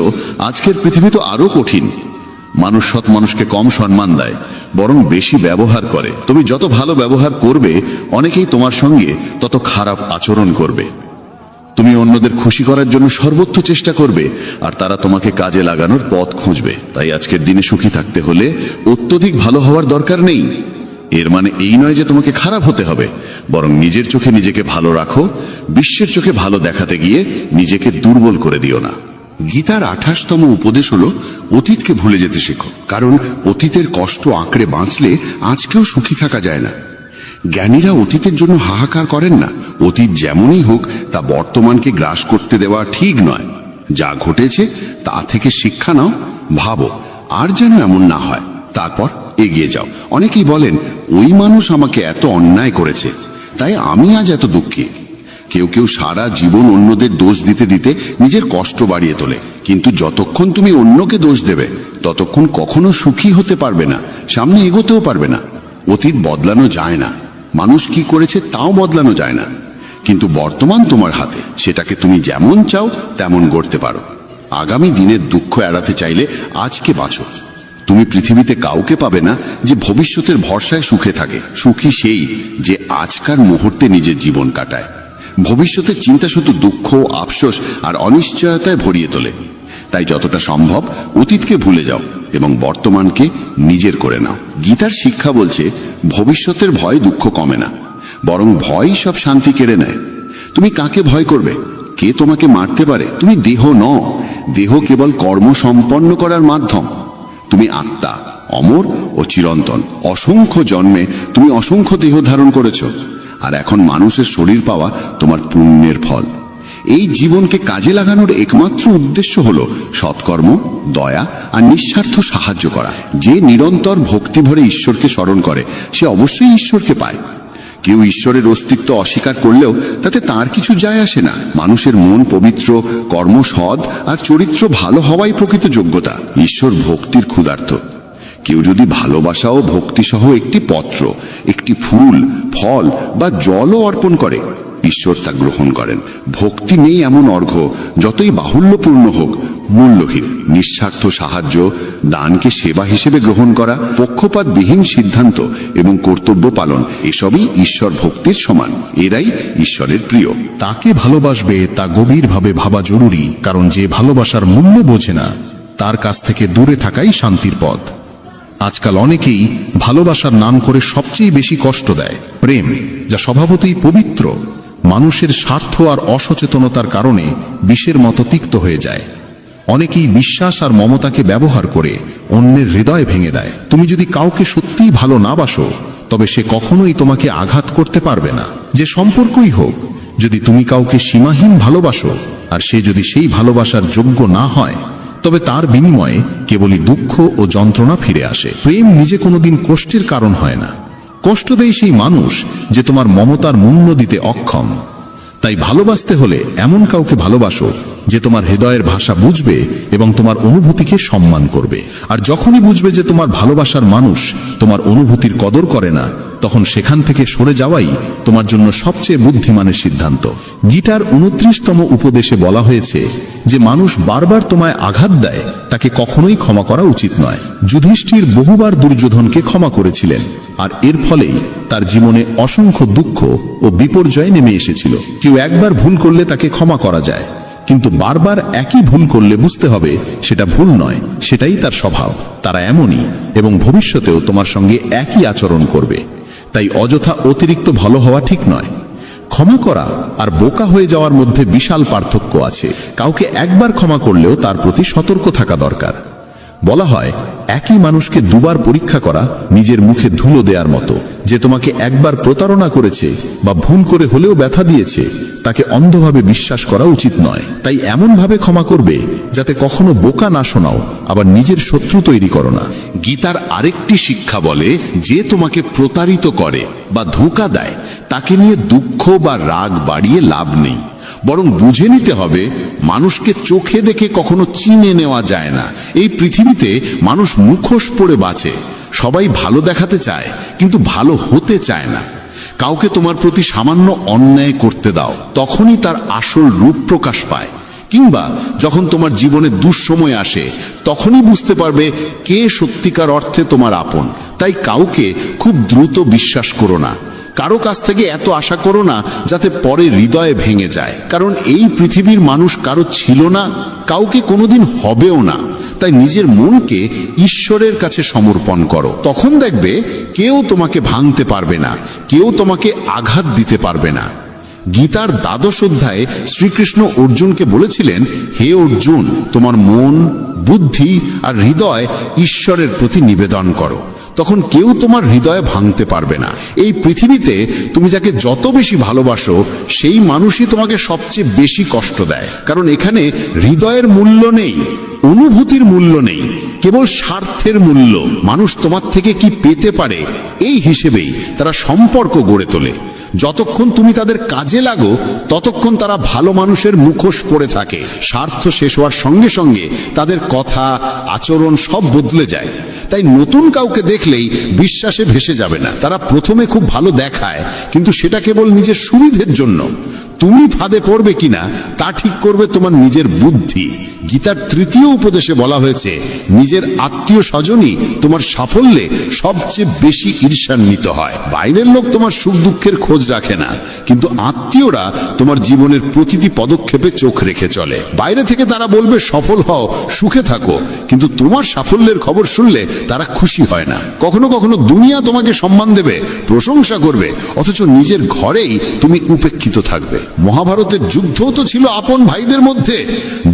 আজকের পৃথিবী তো আরো কঠিন। মানুষ সৎ মানুষকে কম সম্মান দেয়, বরং বেশি ব্যবহার করে। তুমি যত ভালো ব্যবহার করবে, অনেকেই তোমার সঙ্গে তত খারাপ আচরণ করবে। তুমি অন্যদের খুশি করার জন্য সর্বোচ্চ চেষ্টা করবে, আর তারা তোমাকে কাজে লাগানোর পথ খুঁজবে। তাই আজকের দিনে সুখী থাকতে হলে অত্যধিক ভালো হওয়ার দরকার নেই। এর মানে এই নয় যে তোমাকে খারাপ হতে হবে, বরং নিজের চোখে নিজেকে ভালো রাখো। বিশ্বের চোখে ভালো দেখাতে গিয়ে নিজেকে দুর্বল করে দিও না। গীতার ২৮তম উপদেশ হলো, অতীতকে ভুলে যেতে শেখো, কারণ অতীতের কষ্ট আঁকড়ে বাঁচলে আজকেও সুখী থাকা যায় না। জ্ঞানীরা অতীতের জন্য হাহাকার করেন না। অতীত যেমনই হোক, তা বর্তমানকে গ্রাস করতে দেওয়া ঠিক নয়। যা ঘটেছে তা থেকে শিক্ষা নাও, ভাবো আর যেন এমন না হয়, তারপর এগিয়ে যাও। অনেকেই বলেন, ওই মানুষ আমাকে এত অন্যায় করেছে, তাই আমি আজ এত দুঃখী। কেউ কেউ সারা জীবন অন্যদের দোষ দিতে দিতে নিজের কষ্ট বাড়িয়ে তোলে। কিন্তু যতক্ষণ তুমি অন্যকে দোষ দেবে, ততক্ষণ কখনো সুখী হতে পারবে না, সামনে এগোতেও পারবে না। অতীত বদলানো যায় না, মানুষ কি করেছে তাও বদলানো যায় না, কিন্তু বর্তমান তোমার হাতে। সেটাকে তুমি যেমন চাও তেমন গড়তে পারো। আগামী দিনের দুঃখ এড়াতে চাইলে আজকে বাঁচো। তুমি পৃথিবীতে কাউকে পাবে না যে ভবিষ্যতের ভরসায় সুখে থাকে। সুখী সেই যে আজকার মুহূর্তে নিজের জীবন কাটায়। ভবিষ্যতের চিন্তা শুধু দুঃখ, আফসোস আর অনিশ্চয়তায় ভরিয়ে তোলে। তাই যতটা সম্ভব অতীতকে ভুলে যাও এবং বর্তমানকে নিজের করে নাও। গীতার শিক্ষা বলছে, ভবিষ্যতের ভয় দুঃখ কমে না, বরং ভয়ই সব শান্তি কেড়ে নেয়। তুমি কাকে ভয় করবে? কে তোমাকে মারতে পারে? তুমি দেহ নও। দেহ কেবল কর্ম সম্পন্ন করার মাধ্যম। তুমি আত্মা, অমর ও চিরন্তন। অসংখ্য জন্মে তুমি অসংখ্য দেহ ধারণ করেছ, আর এখন মানুষের শরীর পাওয়া তোমার পুণ্যের ফল। এই জীবনকে কাজে লাগানোর একমাত্র উদ্দেশ্য হলো সৎকর্ম, দয়া আর নিঃস্বার্থ সাহায্য করা। যে নিরন্তর ভক্তি ভরে ঈশ্বরকে স্মরণ করে, সে অবশ্যই ঈশ্বরকে পায়। কেউ ঈশ্বরের অস্তিত্ব অস্বীকার করলেও তাতে তার কিছু যায় আসে না। মানুষের মন পবিত্র, কর্ম সৎ আর চরিত্র ভালো হওয়াই প্রকৃত যোগ্যতা। ঈশ্বর ভক্তির ক্ষুধার্ত। কেউ যদি ভালোবাসা ও ভক্তিসহ একটি পত্র, একটি ফুল, ফল বা জলও অর্পণ করে, ঈশ্বর তা গ্রহণ করেন। ভক্তি নেই এমন অর্ঘ্য, যতই বাহুল্যপূর্ণ হোক, মূল্যহীন। নিঃস্বার্থ সাহায্য, দানকে সেবা হিসেবে গ্রহণ করা, পক্ষপাতবিহীন সিদ্ধান্ত এবং কর্তব্য পালন, এসবই ঈশ্বর ভক্তির সমান। এরাই ঈশ্বরের প্রিয়। তাকে ভালোবাসবে তা গভীরভাবে ভাবা জরুরি, কারণ যে ভালোবাসার মূল্য বোঝে না, তার কাছ থেকে দূরে থাকাই শান্তির পথ। আজকাল অনেকেই ভালোবাসার নাম করে সবচেয়ে বেশি কষ্ট দেয়। প্রেম, যা স্বভাবতই পবিত্র, মানুষের স্বার্থ আর অসচেতনতার কারণে বিষের মতো তিক্ত হয়ে যায়। অনেকেই বিশ্বাস আর মমতাকে ব্যবহার করে অন্যের হৃদয় ভেঙে দেয়। তুমি যদি কাউকে সত্যিই ভালো না বাসো, তবে সে কখনোই তোমাকে আঘাত করতে পারবে না। যে সম্পর্কই হোক, যদি তুমি কাউকে সীমাহীন ভালোবাসো আর সে যদি সেই ভালোবাসার যোগ্য না হয়, তবে তার বিনিময়ে কেবলই দুঃখ ও যন্ত্রণা ফিরে আসে। প্রেম নিজে কোনোদিন কষ্টের কারণ হয় না। কষ্ট দেয় সেই মানুষ যে তোমার মমতার মূল্য দিতে অক্ষম। তাই ভালোবাসতে হলে এমন কাউকে ভালোবাসো যে তোমার হৃদয়ের ভাষা বুঝবে এবং তোমার অনুভূতিকে সম্মান করবে। আর যখনই বুঝবে যে তোমার ভালোবাসার মানুষ তোমার অনুভূতির কদর করে না, তখন সেখান থেকে সরে যাওয়াই তোমার জন্য সবচেয়ে বুদ্ধিমানের সিদ্ধান্ত। গীতার 29তম উপদেশে বলা হয়েছে যে মানুষ বারবার তোমায় আঘাত দেয়, তাকে কখনোই ক্ষমা করা উচিত নয়। যুধিষ্ঠির বহুবার দুর্যোধনকে ক্ষমা করেছিলেন, আর এর ফলেই তার জীবনে অসংখ্য দুঃখ ও বিপর্যয় নেমে এসেছিল। কেউ একবার ভুল করলে তাকে ক্ষমা করা যায়, কিন্তু বারবার একই ভুল করলে বুঝতে হবে সেটা ভুল নয়, সেটাই তার স্বভাব। তারা এমনই এবং ভবিষ্যতেও তোমার সঙ্গে একই আচরণ করবে। তাই অযথা অতিরিক্ত ভালো হওয়া ঠিক নয়। ক্ষমা করা আর বোকা হয়ে যাওয়ার মধ্যে বিশাল পার্থক্য আছে। কাউকে একবার ক্ষমা করলেও তার প্রতি সতর্ক থাকা দরকার। বলা হয়, একই মানুষকে দুবার পরীক্ষা করা নিজের মুখে ধুলো দেওয়ার মতো। যে তোমাকে একবার প্রতারণা করেছে বা ভুল করে হলেও ব্যথা দিয়েছে, তাকে অন্ধভাবে বিশ্বাস করা উচিত নয়। তাই এমনভাবে ক্ষমা করবে যাতে কখনো বোকা না শোনাও, আবার নিজের শত্রু তৈরি করো না। গীতার আরেকটি শিক্ষা বলে, যে তোমাকে প্রতারিত করে বা ধোঁকা দেয়, তাকে নিয়ে দুঃখ বা রাগ বাড়িয়ে লাভ নেই। বরং বুঝে নিতে হবে, মানুষকে চোখে দেখে কখনো চিনে নেওয়া যায় না। এই পৃথিবীতে মানুষ মুখোশ পরে বাঁচে। সবাই ভালো দেখাতে চায়, কিন্তু ভালো হতে চায় না। কাউকে তোমার প্রতি সামান্য অন্যায় করতে দাও, তখনই তার আসল রূপ প্রকাশ পায়। কিংবা যখন তোমার জীবনে দুঃসময় আসে, তখনই বুঝতে পারবে কে সত্যিকার অর্থে তোমার আপন। তাই কাউকে খুব দ্রুত বিশ্বাস করো না। কারো কাছ থেকে এত আশা করো না যাতে পরে হৃদয়ে ভেঙে যায়। কারণ এই পৃথিবীর মানুষ কারো ছিল না, কাউকে কোনোদিন হবেও না। তাই নিজের মনকে ঈশ্বরের কাছে সমর্পণ করো। তখন দেখবে কেউ তোমাকে ভাঙতে পারবে না, কেউ তোমাকে আঘাত দিতে পারবে না। গীতার 12 অধ্যায়ে শ্রীকৃষ্ণ অর্জুনকে বলেছিলেন, হে অর্জুন, তোমার মন, বুদ্ধি আর হৃদয় ঈশ্বরের প্রতি নিবেদন করো। তখন কেউ তোমার হৃদয়ে ভাঙতে পারবে না। এই পৃথিবীতে তুমি যাকে যত বেশি ভালোবাসো, সেই মানুষই তোমাকে সবচেয়ে বেশি কষ্ট দেয়। কারণ এখানে হৃদয়ের মূল্য নেই, অনুভূতির মূল্য নেই, কেবল স্বার্থের মূল্য। মানুষ তোমার থেকে কি পেতে পারে, এই হিসেবেই তারা সম্পর্ক গড়ে তোলে। যতক্ষণ তুমি তাদের কাজে লাগো, ততক্ষণ তারা ভালো মানুষের মুখোশ পরে থাকে। স্বার্থ শেষ হওয়ার সঙ্গে সঙ্গে তাদের কথা, আচরণ সব বদলে যায়। তাই নতুন কাউকে দেখলেই বিশ্বাসে ভেসে যাবে না। তারা প্রথমে খুব ভালো দেখায়, কিন্তু সেটা কেবল নিজের সুবিধের জন্য। তুমি ফাঁদে পড়বে কিনা তা ঠিক করবে তোমার নিজের বুদ্ধি। গীতার 3য় উপদেশে বলা হয়েছে, নিজের আত্মীয় স্বজনই তোমার সাফল্যে সবচেয়ে বেশি ঈর্ষান্বিত হয়। বাইরের লোক তোমার সুখ দুঃখের খোঁজ রাখে না, কিন্তু আত্মীয়রা তোমার জীবনের প্রতিটি পদক্ষেপে চোখ রেখে চলে। বাইরে থেকে তারা বলবে সফল হও, সুখে থাকো, কিন্তু তোমার সাফল্যের খবর শুনলে তারা খুশি হয় না। কখনো কখনো দুনিয়া তোমাকে সম্মান দেবে, প্রশংসা করবে, অথচ নিজের ঘরেই তুমি উপেক্ষিত থাকবে। মহাভারতের যুদ্ধও তো ছিল আপন ভাইদের মধ্যে।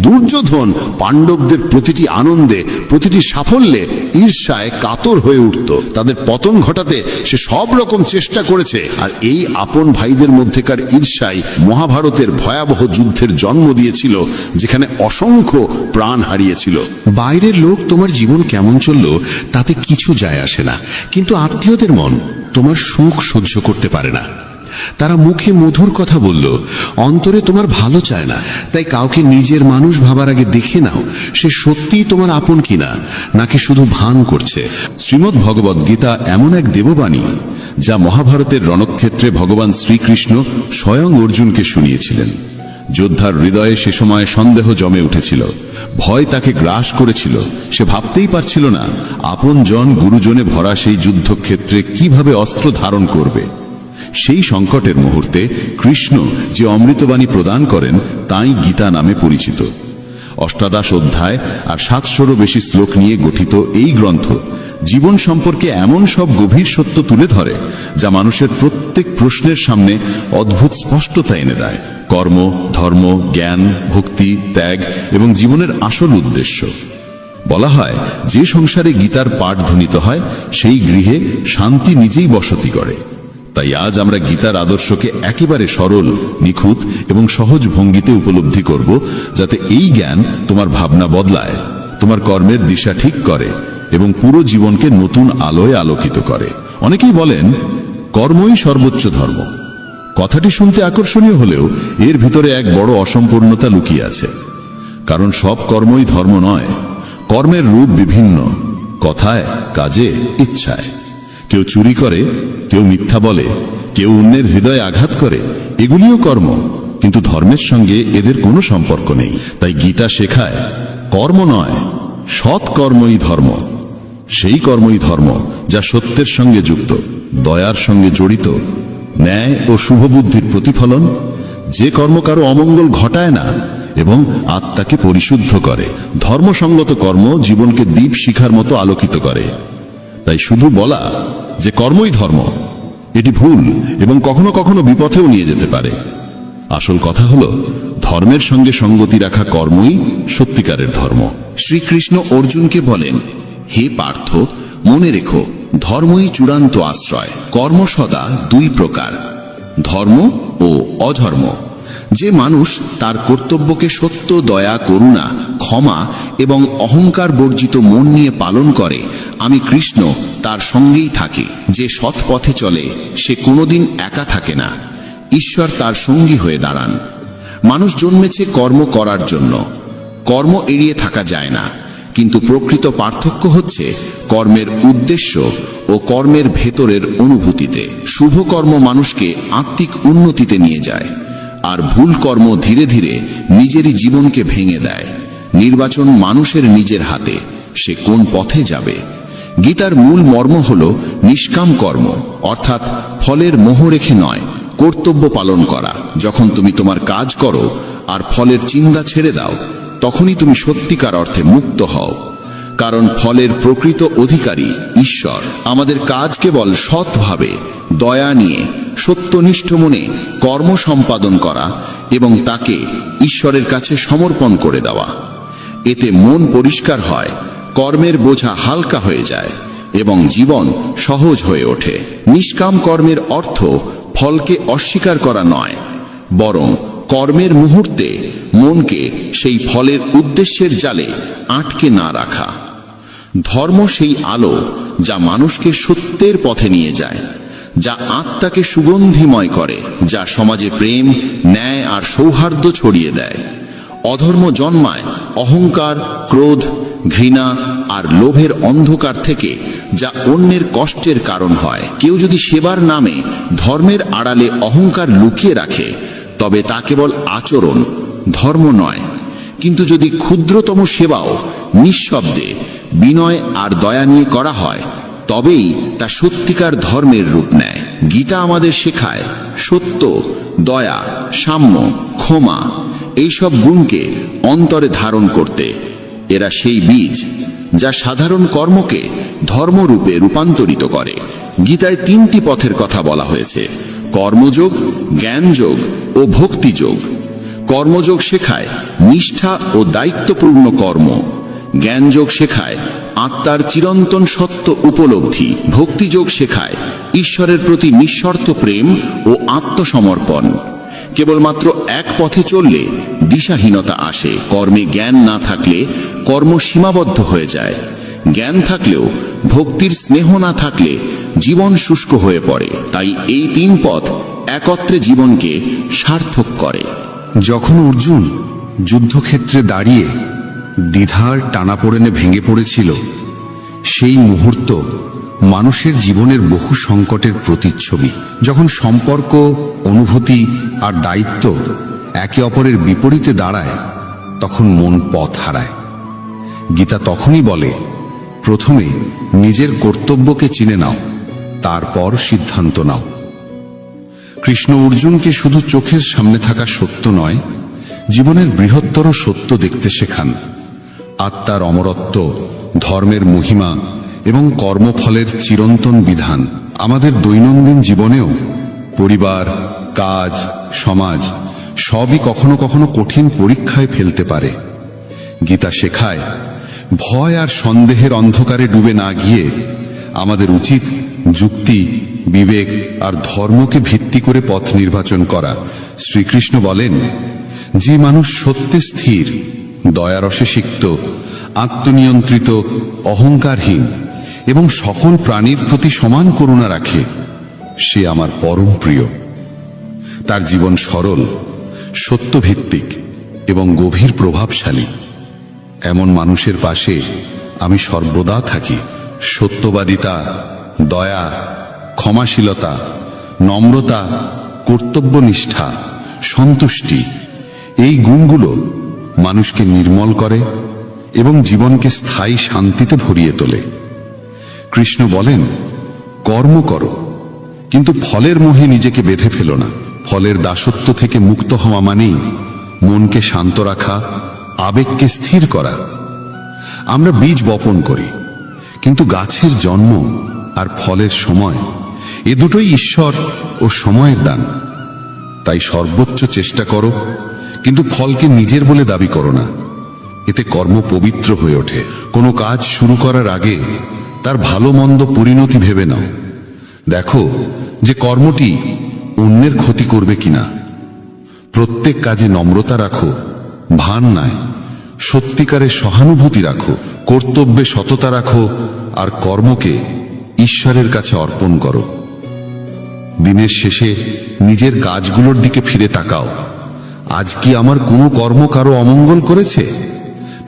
দুর্যোধন পাণ্ডবদের প্রতিটি আনন্দে, প্রতিটি সাফল্যে ঈর্ষায় কাতর হয়ে উঠত। তাদের পতন ঘটাতে সে সব রকম চেষ্টা করেছে। আর এই আপন ভাইদের মধ্যেকার ঈর্ষাই মহাভারতের ভয়াবহ যুদ্ধের জন্ম দিয়েছিল, যেখানে অসংখ্য প্রাণ হারিয়েছিল। বাইরের লোক তোমার জীবন কেমন চলল তাতে কিছু যায় আসে না, কিন্তু আত্মীয়দের মন তোমার সুখ সহ্য করতে পারে না। তারা মুখে মধুর কথা বলল, অন্তরে তোমার ভালো চায় না। তাই কাউকে নিজের মানুষ ভাবার আগে দেখে নাও সে সত্যিই তোমার আপন কিনা, নাকি শুধু ভান করছে। শ্রীমদ্ ভগবদ গীতা এমন এক দেববাণী, যা মহাভারতের রণক্ষেত্রে ভগবান শ্রীকৃষ্ণ স্বয়ং অর্জুনকে শুনিয়েছিলেন। যোদ্ধার হৃদয়ে সে সময় সন্দেহ জমে উঠেছিল, ভয় তাকে গ্রাস করেছিল। সে ভাবতেই পারছিল না আপন জন গুরুজনে ভরা সেই যুদ্ধক্ষেত্রে কিভাবে অস্ত্র ধারণ করবে। সেই সংকটের মুহূর্তে কৃষ্ণ যে অমৃতবাণী প্রদান করেন, তাই গীতা নামে পরিচিত। অষ্টাদশ অধ্যায় আর 700-রও বেশি শ্লোক নিয়ে গঠিত এই গ্রন্থ জীবন সম্পর্কে এমন সব গভীর সত্য তুলে ধরে যা মানুষের প্রত্যেক প্রশ্নের সামনে অদ্ভুত স্পষ্টতা এনে দেয়। কর্ম, ধর্ম, জ্ঞান, ভক্তি, ত্যাগ এবং জীবনের আসল উদ্দেশ্য। বলা হয়, যে সংসারে গীতার পাঠ ধ্বনিত হয় সেই গৃহে শান্তি নিজেই বসতি করে। তাই আজ আমরা গীতার আদর্শকে একেবারে সরল, নিখুঁত এবং সহজ ভঙ্গিতে উপলব্ধি করব, যাতে এই জ্ঞান তোমার ভাবনা বদলায়, তোমার কর্মের দিশা ঠিক করে এবং পুরো জীবনকে নতুন আলোয় আলোকিত করে। অনেকেই বলেন কর্মই সর্বোচ্চ ধর্ম। কথাটি শুনতে আকর্ষণীয় হলেও এর ভিতরে এক বড় অসম্পূর্ণতা লুকিয়ে আছে। কারণ সব কর্মই ধর্ম নয়। কর্মের রূপ বিভিন্ন, কথায়, কাজে, ইচ্ছায়। কেউ চুরি করে, কেউ মিথ্যা বলে, কেউ অন্যের হৃদয়ে আঘাত করে, এগুলিও কর্ম, কিন্তু ধর্মের সঙ্গে এদের কোনো সম্পর্ক নেই। তাই গীতা শেখায় কর্ম নয়, সৎ কর্মই ধর্ম। সেই কর্মই ধর্ম যা সত্যের সঙ্গে যুক্ত, দয়ার সঙ্গে জড়িত, ন্যায় ও শুভবুদ্ধির প্রতিফলন, যে কর্ম কারো অমঙ্গল ঘটায় না এবং আত্মাকে পরিশুদ্ধ করে। ধর্মসঙ্গত কর্ম জীবনকে দীপ শিখার মতো আলোকিত করে। তাই শুধু বলা যে কর্মই ধর্ম, এটি ভুল এবং কখনো কখনো বিপথেও নিয়ে যেতে পারে। আসল কথা হলো, ধর্মের সঙ্গে সঙ্গতি রাখা কর্মই সত্যিকারের ধর্ম। শ্রীকৃষ্ণ অর্জুনকে বলেন, হে পার্থ, মনে রেখো, ধর্মই চূড়ান্ত আশ্রয়। কর্ম সদা দুই প্রকার, ধর্ম ও অধর্ম। যে মানুষ তার কর্তব্যকে সত্য, দয়া, করুণা, ক্ষমা এবং অহংকার বর্জিত মন নিয়ে পালন করে, আমি কৃষ্ণ তার সঙ্গেই থাকি। যে সৎ পথে চলে সে কোনোদিন একা থাকে না, ঈশ্বর তার সঙ্গী হয়ে দাঁড়ান। মানুষ জন্মেছে কর্ম করার জন্য, কর্ম এড়িয়ে থাকা যায় না। কিন্তু প্রকৃত পার্থক্য হচ্ছে কর্মের উদ্দেশ্য ও কর্মের ভেতরের অনুভূতিতে। শুভ কর্ম মানুষকে আত্মিক উন্নতিতে নিয়ে যায়, আর ভুল কর্ম ধীরে ধীরে নিজেরই জীবনকে ভেঙে দেয়। নির্বাচন মানুষের নিজের হাতে, সে কোন পথে যাবে। গীতার মূল মর্ম হল নিষ্কাম কর্ম, অর্থাৎ ফলের মোহ রেখে নয়, কর্তব্য পালন করা। যখন তুমি তোমার কাজ করো আর ফলের চিন্তা ছেড়ে দাও, তখনই তুমি সত্যিকার অর্থে মুক্ত হও। কারণ ফলের প্রকৃত অধিকারী ঈশ্বর। আমাদের কাজ কেবল সৎভাবে, দয়া নিয়ে, সত্যনিষ্ঠ মনে কর্ম সম্পাদন করা এবং তাকে ঈশ্বরের কাছে সমর্পণ করে দেওয়া। এতে মন পরিষ্কার হয়, কর্মের বোঝা হালকা হয়ে যায় এবং জীবন সহজ হয়ে ওঠে। নিষ্কাম কর্মের অর্থ ফলকে অস্বীকার করা নয়, বরং কর্মের মুহূর্তে মনকে সেই ফলের উদ্দেশ্যের জালে আটকে না রাখা। ধর্ম সেই আলো যা মানুষকে সত্যের পথে নিয়ে যায়, যা আত্মাকে সুগন্ধিময় করে, যা সমাজে প্রেম, ন্যায় আর সৌহার্দ্য ছড়িয়ে দেয়। অধর্ম জন্মায় অহংকার, ক্রোধ, ঘৃণা আর লোভের অন্ধকার থেকে, যা অন্যের কষ্টের কারণ হয়। কেউ যদি সেবার নামে ধর্মের আড়ালে অহংকার লুকিয়ে রাখে, তবে তা কেবল আচরণ, ধর্ম নয়। কিন্তু যদি ক্ষুদ্রতম সেবাও নিঃশব্দে, বিনয় আর দয়া নিয়ে করা হয়, তবেই তা সত্যিকার ধর্মের রূপ নেয়। গীতা আমাদের শেখায় সত্য, দয়া, সাম্য, ক্ষমা এইসব গুণকে অন্তরে ধারণ করতে। এরা সেই বীজ যা সাধারণ কর্মকে ধর্মরূপে রূপান্তরিত করে। গীতায় 3টি পথের কথা বলা হয়েছে: কর্মযোগ, জ্ঞানযোগ ও ভক্তিযোগ। কর্মযোগ শেখায় নিষ্ঠা ও দায়িত্বপূর্ণ কর্ম। জ্ঞানযোগ শেখায় আত্মার চিরন্তন সত্য উপলব্ধি। ভক্তিযোগ শেখায় ঈশ্বরের প্রতি নিঃশর্ত প্রেম ও আত্মসমর্পণ। কেবলমাত্র এক পথে চললে দিশাহীনতা আসে। কর্মে জ্ঞান না থাকলে কর্ম সীমাবদ্ধ হয়ে যায়। জ্ঞান থাকলেও ভক্তির স্নেহ না থাকলে জীবন শুষ্ক হয়ে পড়ে। তাই এই 3 পথ একত্রে জীবনকে সার্থক করে। যখন অর্জুন যুদ্ধক্ষেত্রে দাঁড়িয়ে দ্বিধার টানাপোড়েনে ভেঙে পড়েছিল, সেই মুহূর্ত মানুষের জীবনের বহু সংকটের প্রতিচ্ছবি। যখন সম্পর্ক, অনুভূতি আর দায়িত্ব একে অপরের বিপরীতে দাঁড়ায়, তখন মন পথ হারায়। গীতা তখনই বলে, প্রথমে নিজের কর্তব্যকে চিনে নাও, তারপর সিদ্ধান্ত নাও। কৃষ্ণ অর্জুনকে শুধু চোখের সামনে থাকা সত্য নয়, জীবনের বৃহত্তর সত্য দেখতে শেখান। আত্মার অমরত্ব, ধর্মের মহিমা এবং কর্মফলের চিরন্তন বিধান। আমাদের দৈনন্দিন জীবনেও পরিবার, কাজ, সমাজ সবই কখনো কখনো কঠিন পরীক্ষায় ফেলতে পারে। গীতা শেখায়, ভয় আর সন্দেহের অন্ধকারে ডুবে না গিয়ে আমাদের উচিত যুক্তি, বিবেক আর ধর্মকে ভিত্তি করে পথ নির্বাচন করা। শ্রীকৃষ্ণ বলেন, যে মানুষ সত্যে স্থির, দয়ারসে সিক্ত, আত্মনিয়ন্ত্রিত, অহংকারহীন এবং সকল প্রাণীর প্রতি সমান করুণা রাখে, সে আমার পরম প্রিয়। তার জীবন সরল, সত্যভিত্তিক এবং গভীর প্রভাবশালী। এমন মানুষের পাশে আমি সর্বদা থাকি। সত্যবাদিতা, দয়া, ক্ষমাশীলতা, নম্রতা, কর্তব্যনিষ্ঠা, সন্তুষ্টি, এই গুণগুলো মানুষকে নির্মল করে এবং জীবনকে স্থায়ী শান্তিতে ভরিয়ে তোলে। কৃষ্ণ বলেন, কর্ম করো, কিন্তু ফলের মোহে নিজেকে বেঁধে ফেলো না। ফলের দাসত্ব থেকে মুক্ত হওয়া মানেই মনকে শান্ত রাখা, আবেগকে স্থির করা। আমরা বীজ বপন করি, কিন্তু গাছের জন্ম আর ফলের সময় এ দুটোই ঈশ্বর ও সময়ের দান। তাই সর্বোচ্চ চেষ্টা করো, কিন্তু ফলকে নিজের বলে দাবি করো না। এতে কর্ম পবিত্র হয়ে ওঠে। কোনো কাজ শুরু করার আগে তার ভালো মন্দ পরিণতি ভেবে নাও। দেখো যে কর্মটি অন্যের ক্ষতি করবে কিনা। প্রত্যেক কাজে নম্রতা রাখো, ভান নয়, সত্যিকারের সহানুভূতি রাখো, কর্তব্যে সততা রাখো আর কর্মকে ঈশ্বরের কাছে অর্পণ করো। দিনের শেষে নিজের কাজগুলোর দিকে ফিরে তাকাও। আজ কি আমার কোনো কর্ম কারো অমঙ্গল করেছে,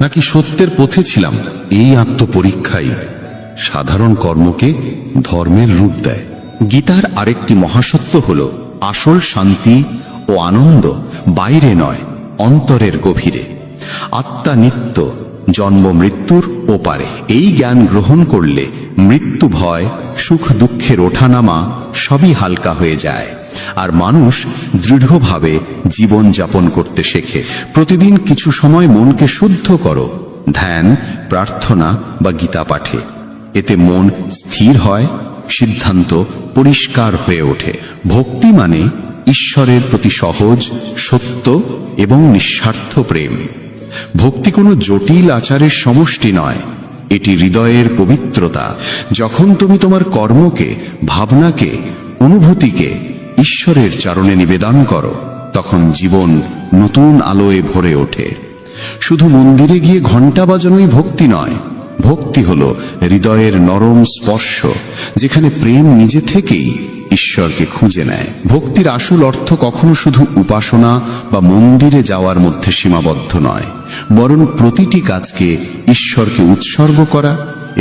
নাকি সত্যের পথে ছিলাম? এই আত্মপরীক্ষাই সাধারণ কর্মকে ধর্মের রূপ দেয়। গীতার আরেকটি মহাসত্য হল, আসল শান্তি ও আনন্দ বাইরে নয়, অন্তরের গভীরে। আত্মা নিত্য, জন্ম মৃত্যুর ওপারে। এই জ্ঞান গ্রহণ করলে মৃত্যু ভয়, সুখ দুঃখের ওঠানামা সবই হালকা হয়ে যায়, আর মানুষ দৃঢ়ভাবে জীবন যাপন করতে শেখে। প্রতিদিন কিছু সময় মনকে শুদ্ধ করো, ধ্যান, প্রার্থনা বা গীতা পাঠে। এতে মন স্থির হয়, সিদ্ধান্ত পরিষ্কার হয়ে ওঠে। ভক্তি মানে ঈশ্বরের প্রতি সহজ, সত্য এবং নিঃস্বার্থ প্রেম। ভক্তি কোনো জটিল আচারের সমষ্টি নয়, এটি হৃদয়ের পবিত্রতা। যখন তুমি তোমার কর্মকে, ভাবনাকে, অনুভূতিকে ঈশ্বরের চরণে নিবেদন করো, তখন জীবন নতুন আলোয় ভরে ওঠে। শুধু মন্দিরে গিয়ে ঘণ্টা বাজানোই ভক্তি নয়। ভক্তি হলো হৃদয়ের নরম স্পর্শ, যেখানে প্রেম নিজে থেকেই ঈশ্বরকে খুঁজে নেয়। ভক্তির আসল অর্থ কখনো শুধু উপাসনা বা মন্দিরে যাওয়ার মধ্যে সীমাবদ্ধ নয়, বরং প্রতিটি কাজকে ঈশ্বরকে উৎসর্গ করা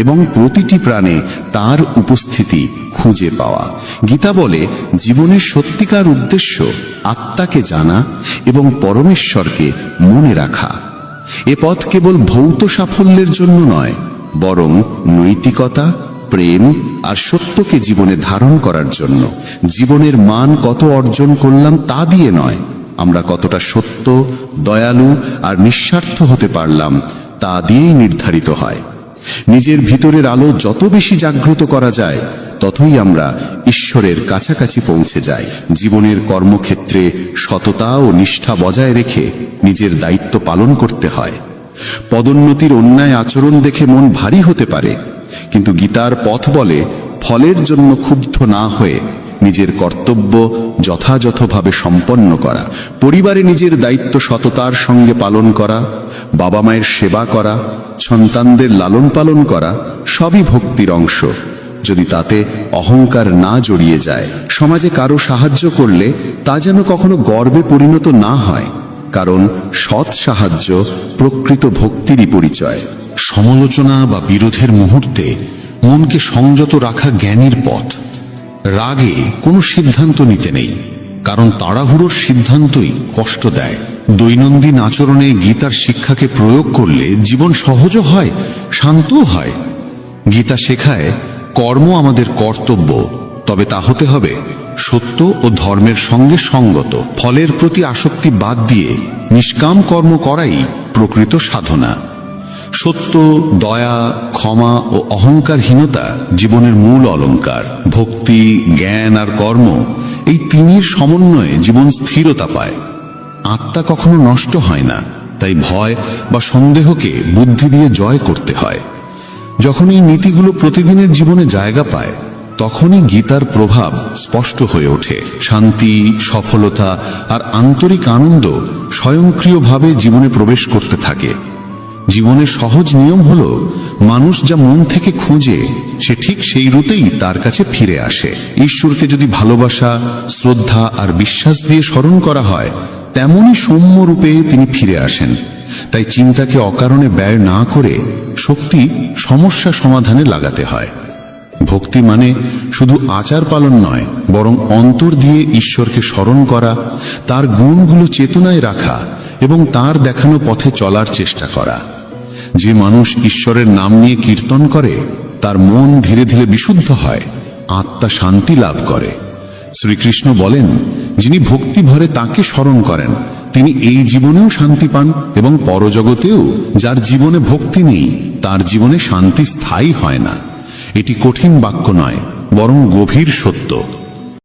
এবং প্রতিটি প্রাণে তার উপস্থিতি খুঁজে পাওয়া। গীতা বলে, জীবনের সত্যিকার উদ্দেশ্য আত্মাকে জানা এবং পরমেশ্বরকে মনে রাখা। এ পথ কেবল ভৌত সাফল্যের জন্য নয়, বরং নৈতিকতা, প্রেম আর সত্যকে জীবনে ধারণ করার জন্য। জীবনের মান কত অর্জন করলাম তা দিয়ে নয়, আমরা কতটা সত্য, দয়ালু আর নিঃস্বার্থ হতে পারলাম তা দিয়েই নির্ধারিত হয়। নিজের ভিতরের আলো যত বেশি জাগ্রত করা যায়, ততই আমরা ঈশ্বরের কাছাকাছি পৌঁছে যাই। জীবনের কর্মক্ষেত্রে সততা ও নিষ্ঠা বজায় রেখে নিজের দায়িত্ব পালন করতে হয়। পদোন্নতির অন্যায় আচরণ দেখে মন ভারী হতে পারে, কিন্তু গীতার পথ বলে, ফলের জন্য ক্ষুব্ধ না হয়ে নিজের কর্তব্য যথাযথভাবে সম্পন্ন করা। পরিবারে নিজের দায়িত্ব সততার সঙ্গে পালন করা, বাবা মায়ের সেবা করা, সন্তানদের লালন পালন করা সবই ভক্তির অংশ, যদি তাতে অহংকার না জড়িয়ে যায়। সমাজে কারো সাহায্য করলে তা যেন কখনো গর্বে পরিণত না হয়, কারণ সৎ সাহায্য প্রকৃত ভক্তিরই পরিচয়। সমালোচনা বা বিরোধের মুহূর্তে মনকে সংযত রাখা জ্ঞানীর পথ। রাগে কোনো সিদ্ধান্ত নিতে নেই, কারণ তাড়াহুড়োর সিদ্ধান্তই কষ্ট দেয়। দৈনন্দিন আচরণে গীতার শিক্ষাকে প্রয়োগ করলে জীবন সহজও হয়, শান্তও হয়। গীতা শেখায়, কর্ম আমাদের কর্তব্য, তবে তা হতে হবে সত্য ও ধর্মের সঙ্গে সঙ্গত। ফলের প্রতি আসক্তি বাদ দিয়ে নিষ্কাম কর্ম করাই প্রকৃত সাধনা। সত্য, দয়া, ক্ষমা ও অহংকারহীনতা জীবনের মূল অলংকার। ভক্তি, জ্ঞান আর কর্ম, এই তিনির সমন্বয়ে জীবন স্থিরতা পায়। আত্মা কখনো নষ্ট হয় না, তাই ভয় বা সন্দেহকে বুদ্ধি দিয়ে জয় করতে হয়। যখন এই নীতিগুলো প্রতিদিনের জীবনে জায়গা পায়, তখনই গীতার প্রভাব স্পষ্ট হয়ে ওঠে। শান্তি, সফলতা আর আন্তরিক আনন্দ স্বয়ংক্রিয়ভাবে জীবনে প্রবেশ করতে থাকে। জীবনের সহজ নিয়ম হলো, মানুষ যা মন থেকে খোঁজে সে ঠিক সেই রুতেই তার কাছে ফিরে আসে। ঈশ্বরকে যদি ভালোবাসা, শ্রদ্ধা আর বিশ্বাস দিয়ে স্মরণ করা হয়, তেমনই সৌম্য রূপে তিনি ফিরে আসেন। তাই চিন্তাকে অকারণে ব্যয় না করে শক্তি সমস্যা সমাধানে লাগাতে হয়। ভক্তি মানে শুধু আচার পালন নয়, বরং অন্তর দিয়ে ঈশ্বরকে স্মরণ করা, তার গুণগুলো চেতনায় রাখা এবং তার দেখানো পথে চলার চেষ্টা করা। যে মানুষ ঈশ্বরের নাম নিয়ে কীর্তন করে, তার মন ধীরে ধীরে বিশুদ্ধ হয়, আত্মা শান্তি লাভ করে। শ্রীকৃষ্ণ বলেন, যিনি ভক্তি ভরে তাকে স্মরণ করেন, তিনি এই জীবনেও শান্তি পান এবং পরজগতেও। যার জীবনে ভক্তি নেই, তার জীবনে শান্তি স্থায়ী হয় না। এটি কঠিন বাক্য নয়, বরং গভীর সত্য।